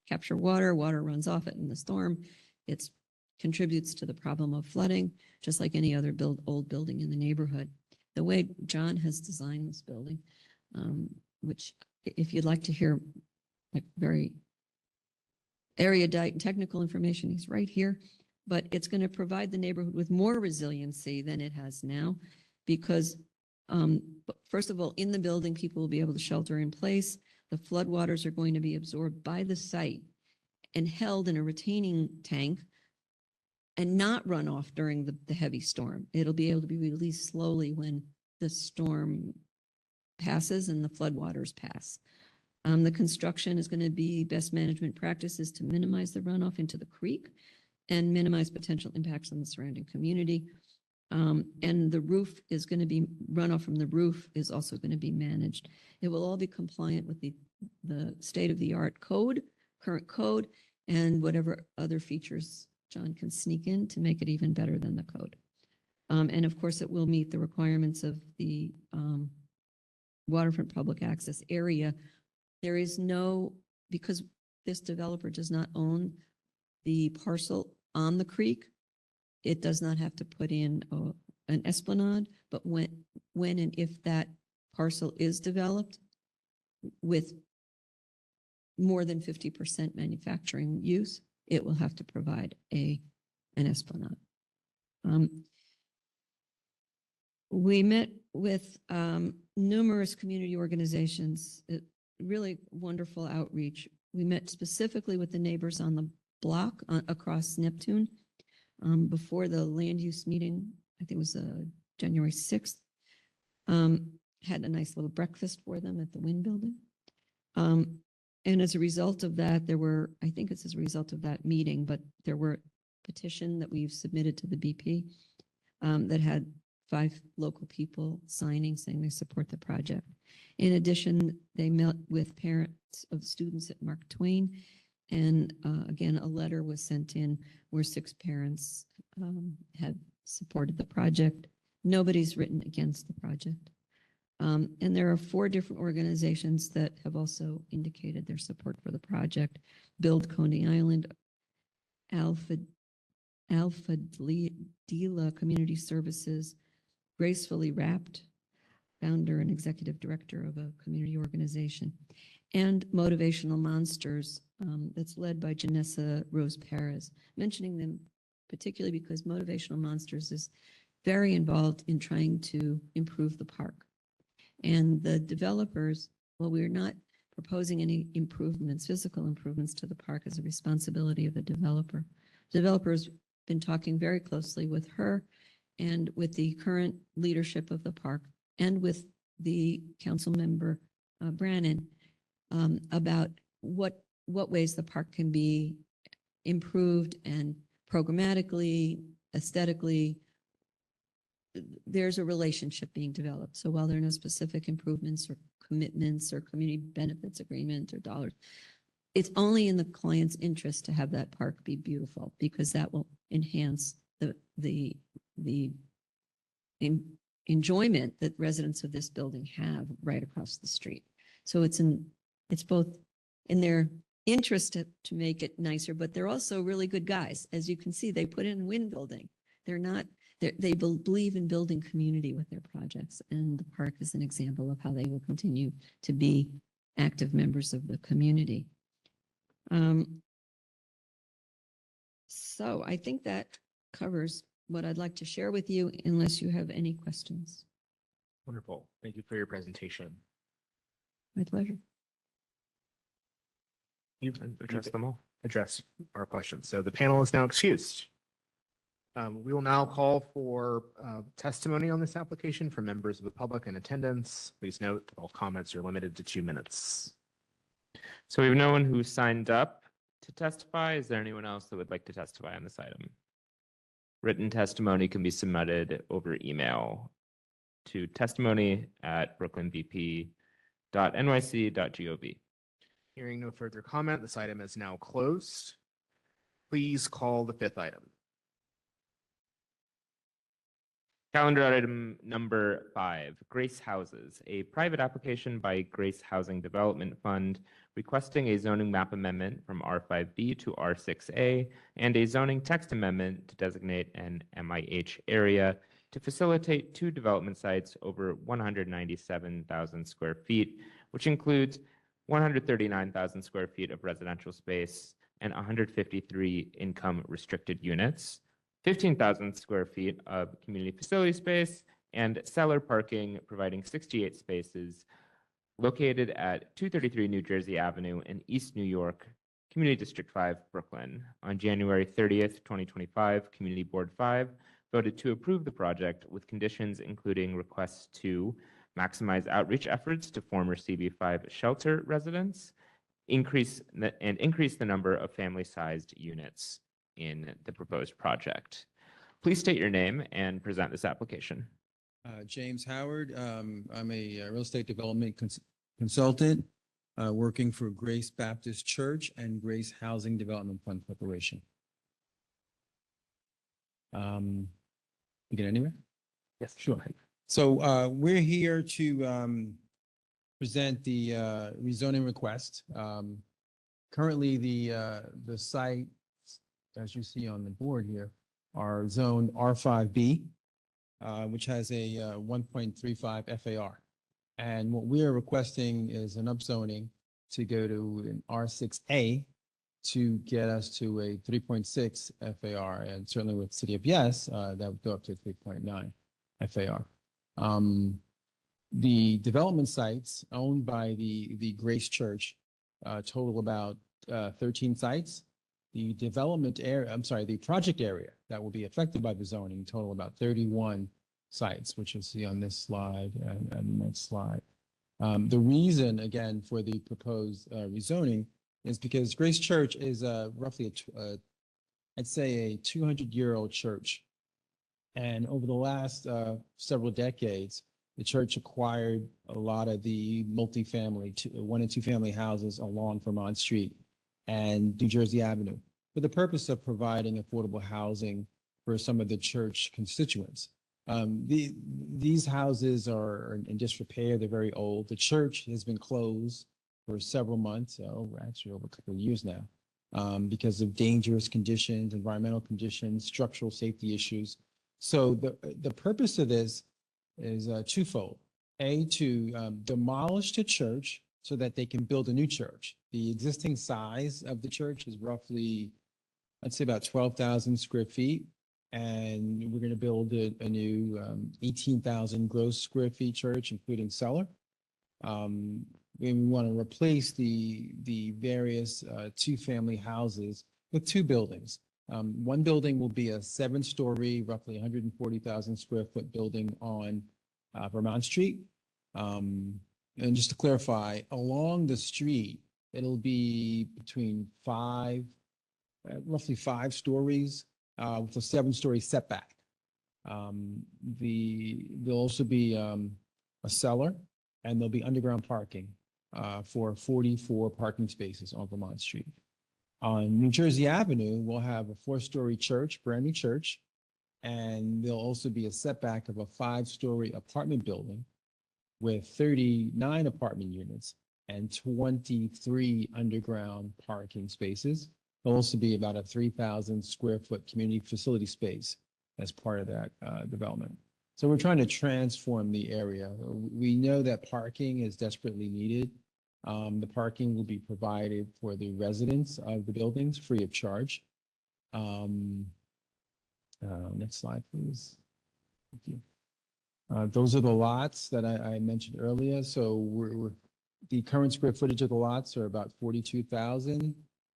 capture water. Water runs off it in the storm. It contributes to the problem of flooding, just like any other old building in the neighborhood. The way John has designed this building, which if you'd like to hear like very erudite and technical information, he's right here, but it's going to provide the neighborhood with more resiliency than it has now, because first of all, in the building, people will be able to shelter in place. The floodwaters are going to be absorbed by the site and held in a retaining tank and not run off during the heavy storm. It'll be able to be released slowly when the storm passes and the floodwaters pass. The construction is going to be best management practices to minimize the runoff into the creek and minimize potential impacts on the surrounding community. And the roof is going to be, runoff from the roof is also going to be managed. It will all be compliant with the state-of-the-art code, current code, and whatever other features John can sneak in to make it even better than the code. And of course, it will meet the requirements of the waterfront public access area. There is no, because this developer does not own the parcel on the creek, it does not have to put in an esplanade, but when and if that parcel is developed with more than 50% manufacturing use, it will have to provide an esplanade. We met with numerous community organizations, really wonderful outreach. We met specifically with the neighbors on the block across Neptune before the land use meeting. I think it was January 6th. Had a nice little breakfast for them at the Wynn building. And as a result of that, I think it's as a result of that meeting, but there were a petition that we've submitted to the BP that had 5 local people signing saying they support the project. In addition, they met with parents of students at Mark Twain And again, a letter was sent in where 6 parents had supported the project. Nobody's written against the project. And there are 4 different organizations that have also indicated their support for the project. Build Coney Island, Alpha Dela Community Services, Gracefully Wrapped, founder and executive director of a community organization, and Motivational Monsters, that's led by Janessa Rose Perez. Mentioning them particularly because Motivational Monsters is very involved in trying to improve the park. And the developers, well, we're not proposing any improvements, physical improvements to the park as a responsibility of the developer. The developer's been talking very closely with her and with the current leadership of the park and with the council member, Brannon, about what ways the park can be improved and programmatically, aesthetically. There's a relationship being developed. So while there are no specific improvements or commitments or community benefits agreement or dollars, it's only in the client's interest to have that park be beautiful because that will enhance the enjoyment that residents of this building have right across the street. So it's both in their interest to make it nicer, but they're also really good guys. As you can see, they put in wind building. They believe in building community with their projects, and the park is an example of how they will continue to be active members of the community. So I think that covers what I'd like to share with you, unless you have any questions. Wonderful. Thank you for your presentation. My pleasure. You've addressed them all. Address our questions. So the panel is now excused. We will now call for testimony on this application from members of the public in attendance. Please note that all comments are limited to 2 minutes. So we have no one who signed up to testify. Is there anyone else that would like to testify on this item? Written testimony can be submitted over email to testimony@brooklynbp.nyc.gov. Hearing no further comment, this item is now closed. Please call the 5th item. Calendar item number 5, Grace Houses, a private application by Grace Housing Development Fund requesting a zoning map amendment from R5B to R6A and a zoning text amendment to designate an MIH area to facilitate 2 development sites over 197,000 square feet, which includes 139,000 square feet of residential space and 153 income restricted units, 15,000 square feet of community facility space, and cellar parking, providing 68 spaces located at 233 New Jersey Avenue in East New York, Community District 5, Brooklyn. On January 30th, 2025, Community Board 5 voted to approve the project with conditions including requests to maximize outreach efforts to former CB5 shelter residents, increase the number of family-sized units in the proposed project. Please state your name and present this application. James Howard. I'm a real estate development consultant working for Grace Baptist Church and Grace Housing Development Fund Corporation. You get anywhere? Yes, sure. So we're here to present the rezoning request. Currently, the site, as you see on the board here, are zoned R5B, which has a 1.35 FAR. And what we are requesting is an upzoning to go to an R6A to get us to a 3.6 FAR. And certainly with City of Yes, that would go up to 3.9 FAR. The development sites owned by the Grace Church total about 13 sites. The development area, the project area that will be affected by the zoning total about 31 sites, which you'll see on this slide and the next slide. The reason, again, for the proposed rezoning is because Grace Church is roughly, I'd say, a 200-year-old church. And over the last several decades, the church acquired a lot of the multifamily, 1 and 2 family houses along Vermont Street. and New Jersey Avenue for the purpose of providing affordable housing for some of the church constituents. These houses are in disrepair. They're very old. The church has been closed for several months, actually over a couple of years now, because of dangerous conditions, environmental conditions, structural safety issues. So the purpose of this is twofold. A, to demolish the church so that they can build a new church. The existing size of the church is roughly, I'd say about 12,000 square feet. And we're going to build a new 18,000 gross square feet church, including cellar. We want to replace the various two-family houses with two buildings. One building will be a 7-story, roughly 140,000 square foot building on Vermont Street. And just to clarify, along the street, it'll be between roughly 5 stories with a 7-story setback. There'll also be a cellar, and there'll be underground parking for 44 parking spaces on Vermont Street. On New Jersey Avenue, we'll have a 4-story church, brand new church, and there'll also be a setback of a 5-story apartment building with 39 apartment units and 23 underground parking spaces. There'll also be about a 3,000 square foot community facility space as part of that development. So we're trying to transform the area. We know that parking is desperately needed. The parking will be provided for the residents of the buildings free of charge. Next slide, please. Thank you. Those are the lots that I mentioned earlier. So the current square footage of the lots are about 42,000.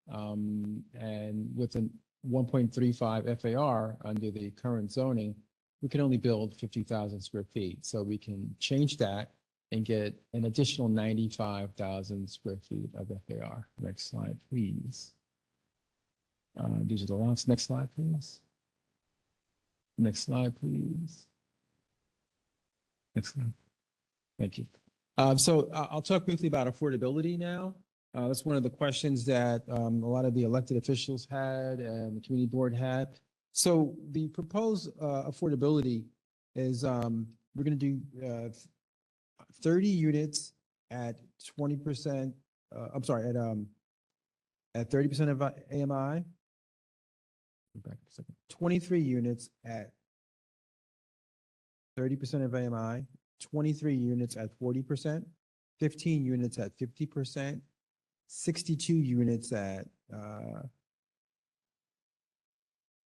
And with a 1.35 FAR under the current zoning, we can only build 50,000 square feet. So we can change that and get an additional 95,000 square feet of FAR. Next slide, please. These are the lots. Next slide, please. Next slide, please. Next slide. Thank you. So I'll talk briefly about affordability now. That's one of the questions that a lot of the elected officials had and the community board had. So the proposed affordability is we're going to do 30 units at 20%. I'm sorry, at 30% of AMI. Back a second. 23 units at 30% of AMI, 23 units at 40%, 15 units at 50%, 62 units at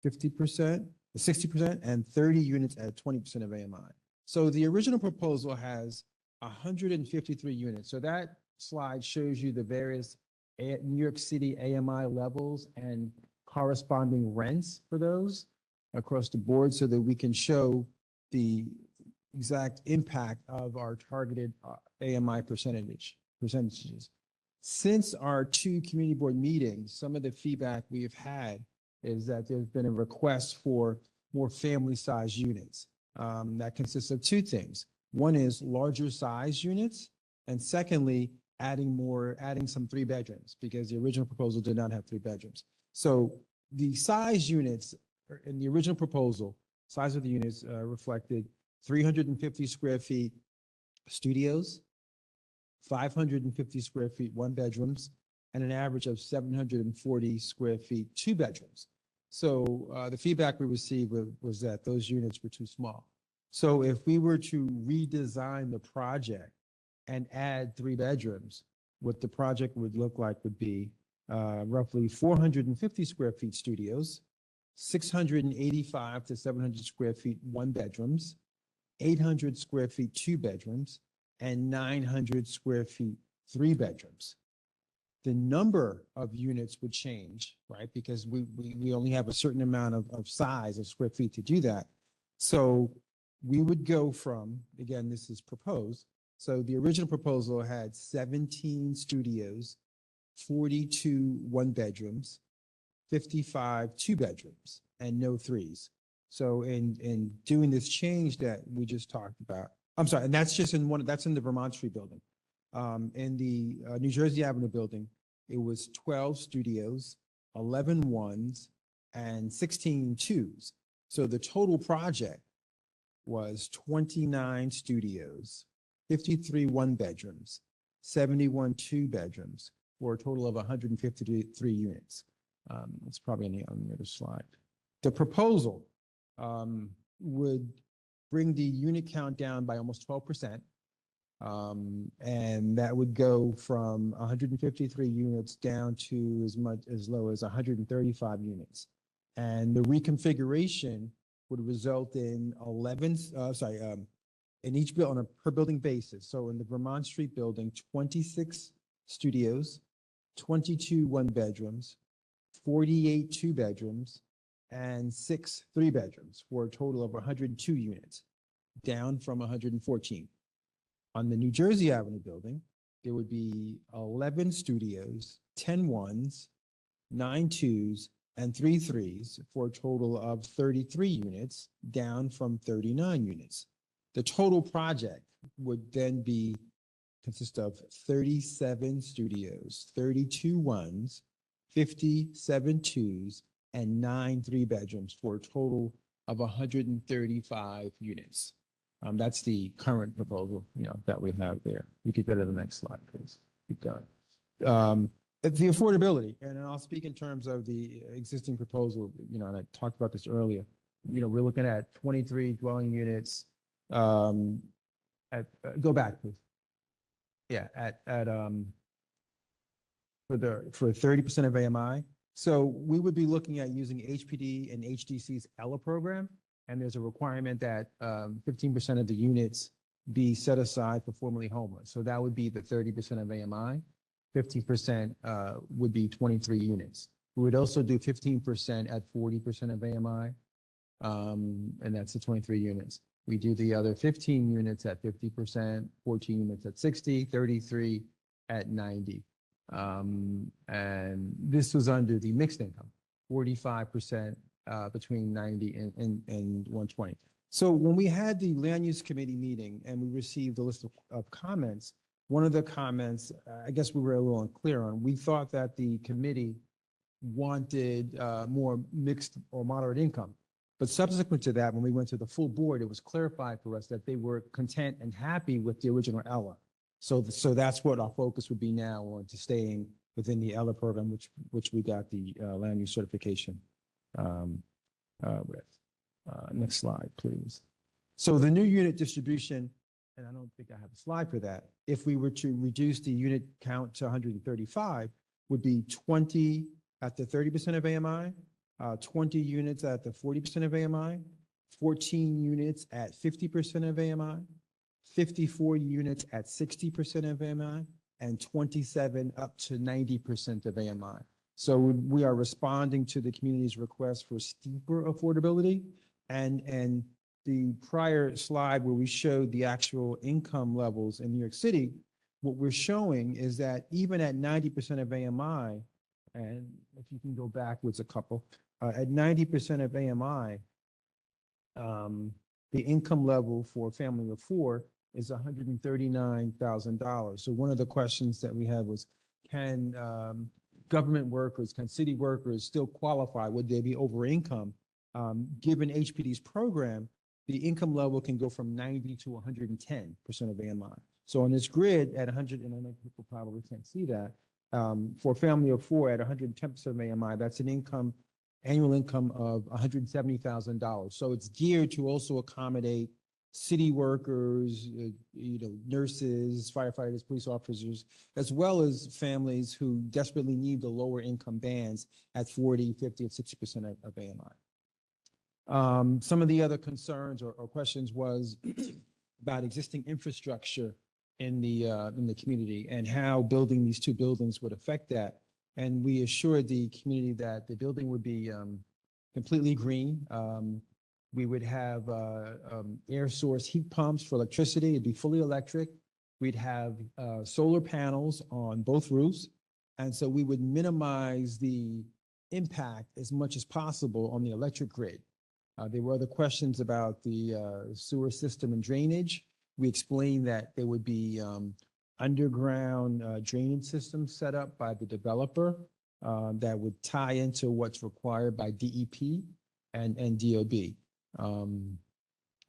50%, 60%, and 30 units at 20% of AMI. So the original proposal has 153 units. So that slide shows you the various New York City AMI levels and corresponding rents for those across the board so that we can show the exact impact of our targeted AMI percentages. Since our 2 community board meetings, some of the feedback we have had is that there's been a request for more family size units. That consists of 2 things. One is larger size units, and secondly, adding some 3 bedrooms because the original proposal did not have 3 bedrooms. So the size units in the original proposal, size of the units reflected 350 square feet studios, 550 square feet 1 bedrooms, and an average of 740 square feet 2 bedrooms. So the feedback we received was that those units were too small. So if we were to redesign the project and add 3 bedrooms, what the project would look like would be roughly 450 square feet studios, 685 to 700 square feet 1 bedrooms, 800 square feet 2 bedrooms, and 900 square feet 3 bedrooms. The number of units would change, right? Because we only have a certain amount of size of square feet to do that. So we would go from, again, this is proposed. So the original proposal had 17 studios, 42 1 bedrooms, 55 2 bedrooms, and no 3s. So in doing this change that we just talked about, I'm sorry, and that's just that's in the Vermont Street building. In the New Jersey Avenue building, it was 12 studios, 11 ones, and 16 twos. So the total project was 29 studios, 53 one-bedrooms, 71 two-bedrooms, for a total of 153 units. It's probably on the other slide. The proposal would bring the unit count down by almost 12%. And that would go from 153 units down to as low as 135 units. And the reconfiguration would result in in each bill on a per building basis. So in the Vermont Street building, 26 studios, 22 one-bedrooms, 48 two-bedrooms, and 6 three-bedrooms, for a total of 102 units, down from 114. On the New Jersey Avenue building, there would be 11 studios, 10 ones, 9 twos, and 3 threes, for a total of 33 units, down from 39 units. The total project would then consist of 37 studios, 32 ones, 57 twos, and 9 three-bedrooms, for a total of 135 units. That's the current proposal, that we have there. You could go to the next slide, please. Keep going. The affordability, and I'll speak in terms of the existing proposal, and I talked about this earlier. We're looking at 23 dwelling units. Go back, please. Yeah, for 30% of AMI. So we would be looking at using HPD and HDC's ELA program, and there's a requirement that 15% of the units be set aside for formerly homeless. So that would be the 30% of AMI. 50% would be 23 units. We would also do 15% at 40% of AMI, and that's the 23 units. We do the other 15 units at 50%, 14 units at 60, 33 at 90. And this was under the mixed income, 45% between 90 and 120. So when we had the land use committee meeting and we received a list of comments, one of the comments, I guess we were a little unclear on, we thought that the committee wanted more mixed or moderate income. But subsequent to that, when we went to the full board, it was clarified for us that they were content and happy with the original ELA. So that's what our focus would be now, on to staying within the ELA program, which we got the land use certification with. Next slide, please. So the new unit distribution, and I don't think I have a slide for that, if we were to reduce the unit count to 135, would be 20 at the 30% of AMI, 20 units at the 40% of AMI, 14 units at 50% of AMI, 54 units at 60% of AMI, and 27 up to 90% of AMI. So we are responding to the community's request for steeper affordability. And the prior slide where we showed the actual income levels in New York City, what we're showing is that even at 90% of AMI, and if you can go backwards a couple, at 90% of AMI, the income level for a family of 4 is $139,000. So one of the questions that we had was, can government workers, can city workers still qualify? Would they be over income? Given HPD's program, the income level can go from 90 to 110% of AMI. So on this grid at 100, and I know people probably can't see that, for a family of 4 at 110% of AMI, that's an annual income of $170,000. So it's geared to also accommodate city workers, nurses, firefighters, police officers, as well as families who desperately need the lower income bands at 40, 50, and 60% of AMI. Some of the other concerns or questions was about existing infrastructure in the community and how building these 2 buildings would affect that. And we assured the community that the building would be completely green. We would have air source heat pumps for electricity. It'd be fully electric. We'd have solar panels on both roofs. And so we would minimize the impact as much as possible on the electric grid. There were other questions about the sewer system and drainage. We explained that there would be underground drainage system set up by the developer that would tie into what's required by DEP and DOB.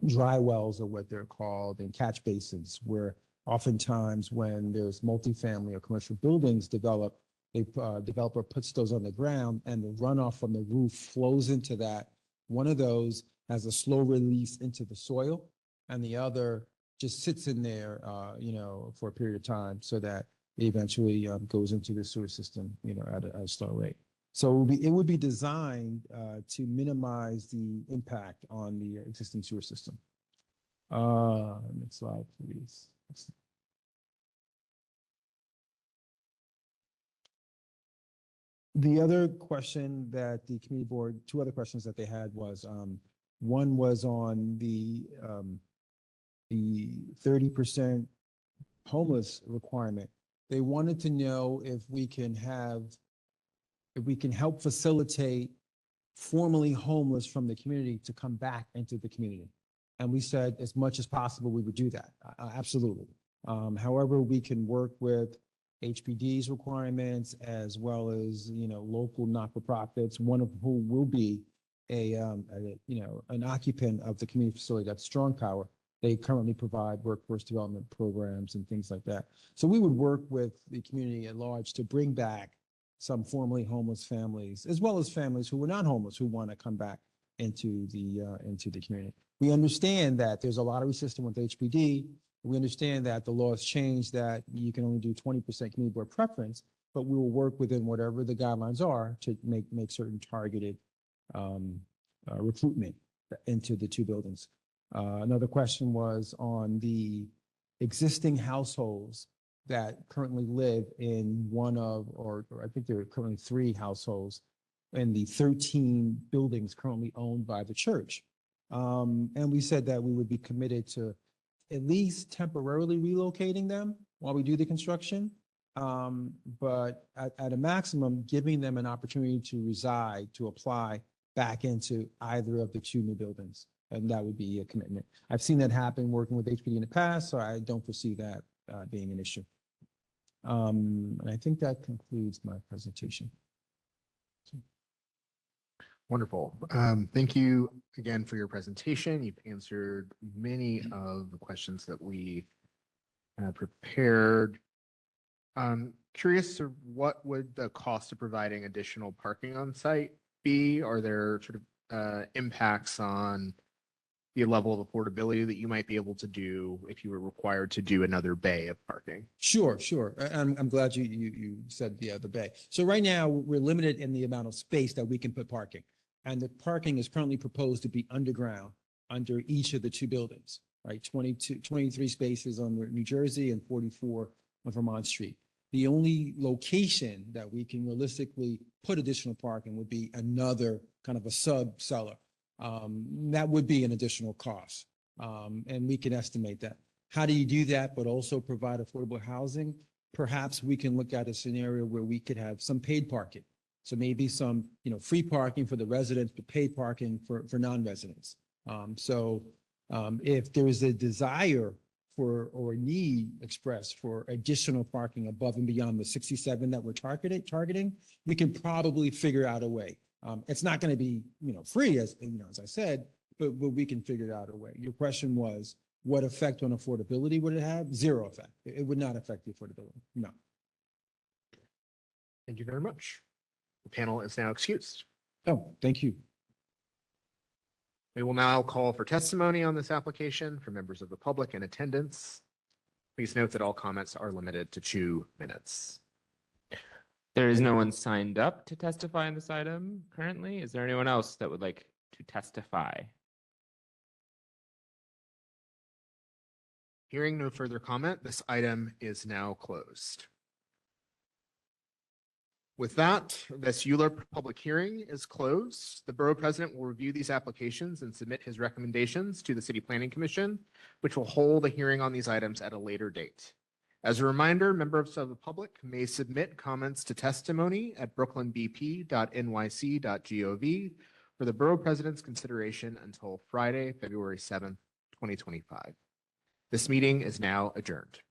Dry wells are what they're called, and catch basins, where oftentimes when there's multifamily or commercial buildings developed, a developer puts those on the ground and the runoff from the roof flows into that. One of those has a slow release into the soil, and the other just sits in there, for a period of time so that it eventually goes into the sewer system, at a slow rate. So it would be designed to minimize the impact on the existing sewer system. Next slide, please. The other question that the committee board, two other questions that they had was, one was on the 30% homeless requirement. They wanted to know if we can help facilitate formerly homeless from the community to come back into the community. And we said as much as possible, we would do that. Absolutely. However, we can work with HPD's requirements as well as, local not-for-profits, one of whom will be an occupant of the community facility, that's Strong Power. They currently provide workforce development programs and things like that. So we would work with the community at large to bring back some formerly homeless families, as well as families who were not homeless, who want to come back into the community. We understand that there's a lot of resistance with HPD. We understand that the law has changed, that you can only do 20% community board preference, but we will work within whatever the guidelines are to make certain targeted recruitment into the two buildings. Another question was on the existing households that currently live in one of, or I think there are currently 3 households in the 13 buildings currently owned by the church. And we said that we would be committed to at least temporarily relocating them while we do the construction, but at a maximum, giving them an opportunity to reside, to apply back into either of the 2 new buildings. And that would be a commitment. I've seen that happen working with HPD in the past, so I don't foresee that being an issue. And I think that concludes my presentation. Wonderful. Thank you again for your presentation. You've answered many of the questions that we prepared. Curious, what would the cost of providing additional parking on site be? Are there sort of impacts on the level of affordability that you might be able to do if you were required to do another bay of parking? Sure. I'm glad you said the bay. So right now, we're limited in the amount of space that we can put parking. And the parking is currently proposed to be underground under each of the 2 buildings, right? 23 spaces on New Jersey and 44 on Vermont Street. The only location that we can realistically put additional parking would be another kind of a sub cellar. That would be an additional cost, and we can estimate that. How do you do that, but also provide affordable housing? Perhaps we can look at a scenario where we could have some paid parking. So maybe some, free parking for the residents, but paid parking for non-residents. If there is a desire for or need expressed for additional parking above and beyond the 67 that we're targeting, we can probably figure out a way. It's not going to be, free as I said, but we can figure out a way. Your question was, what effect on affordability would it have? 0 effect. It would not affect the affordability. No. Thank you very much. The panel is now excused. Oh, thank you. We will now call for testimony on this application for members of the public in attendance. Please note that all comments are limited to 2 minutes. There is no one signed up to testify on this item currently. Is there anyone else that would like to testify? Hearing no further comment, this item is now closed. With that, this ULURP public hearing is closed. The Borough President will review these applications and submit his recommendations to the City Planning Commission, which will hold a hearing on these items at a later date. As a reminder, members of the public may submit comments to testimony at brooklynbp.nyc.gov for the Borough President's consideration until Friday, February 7th, 2025. This meeting is now adjourned.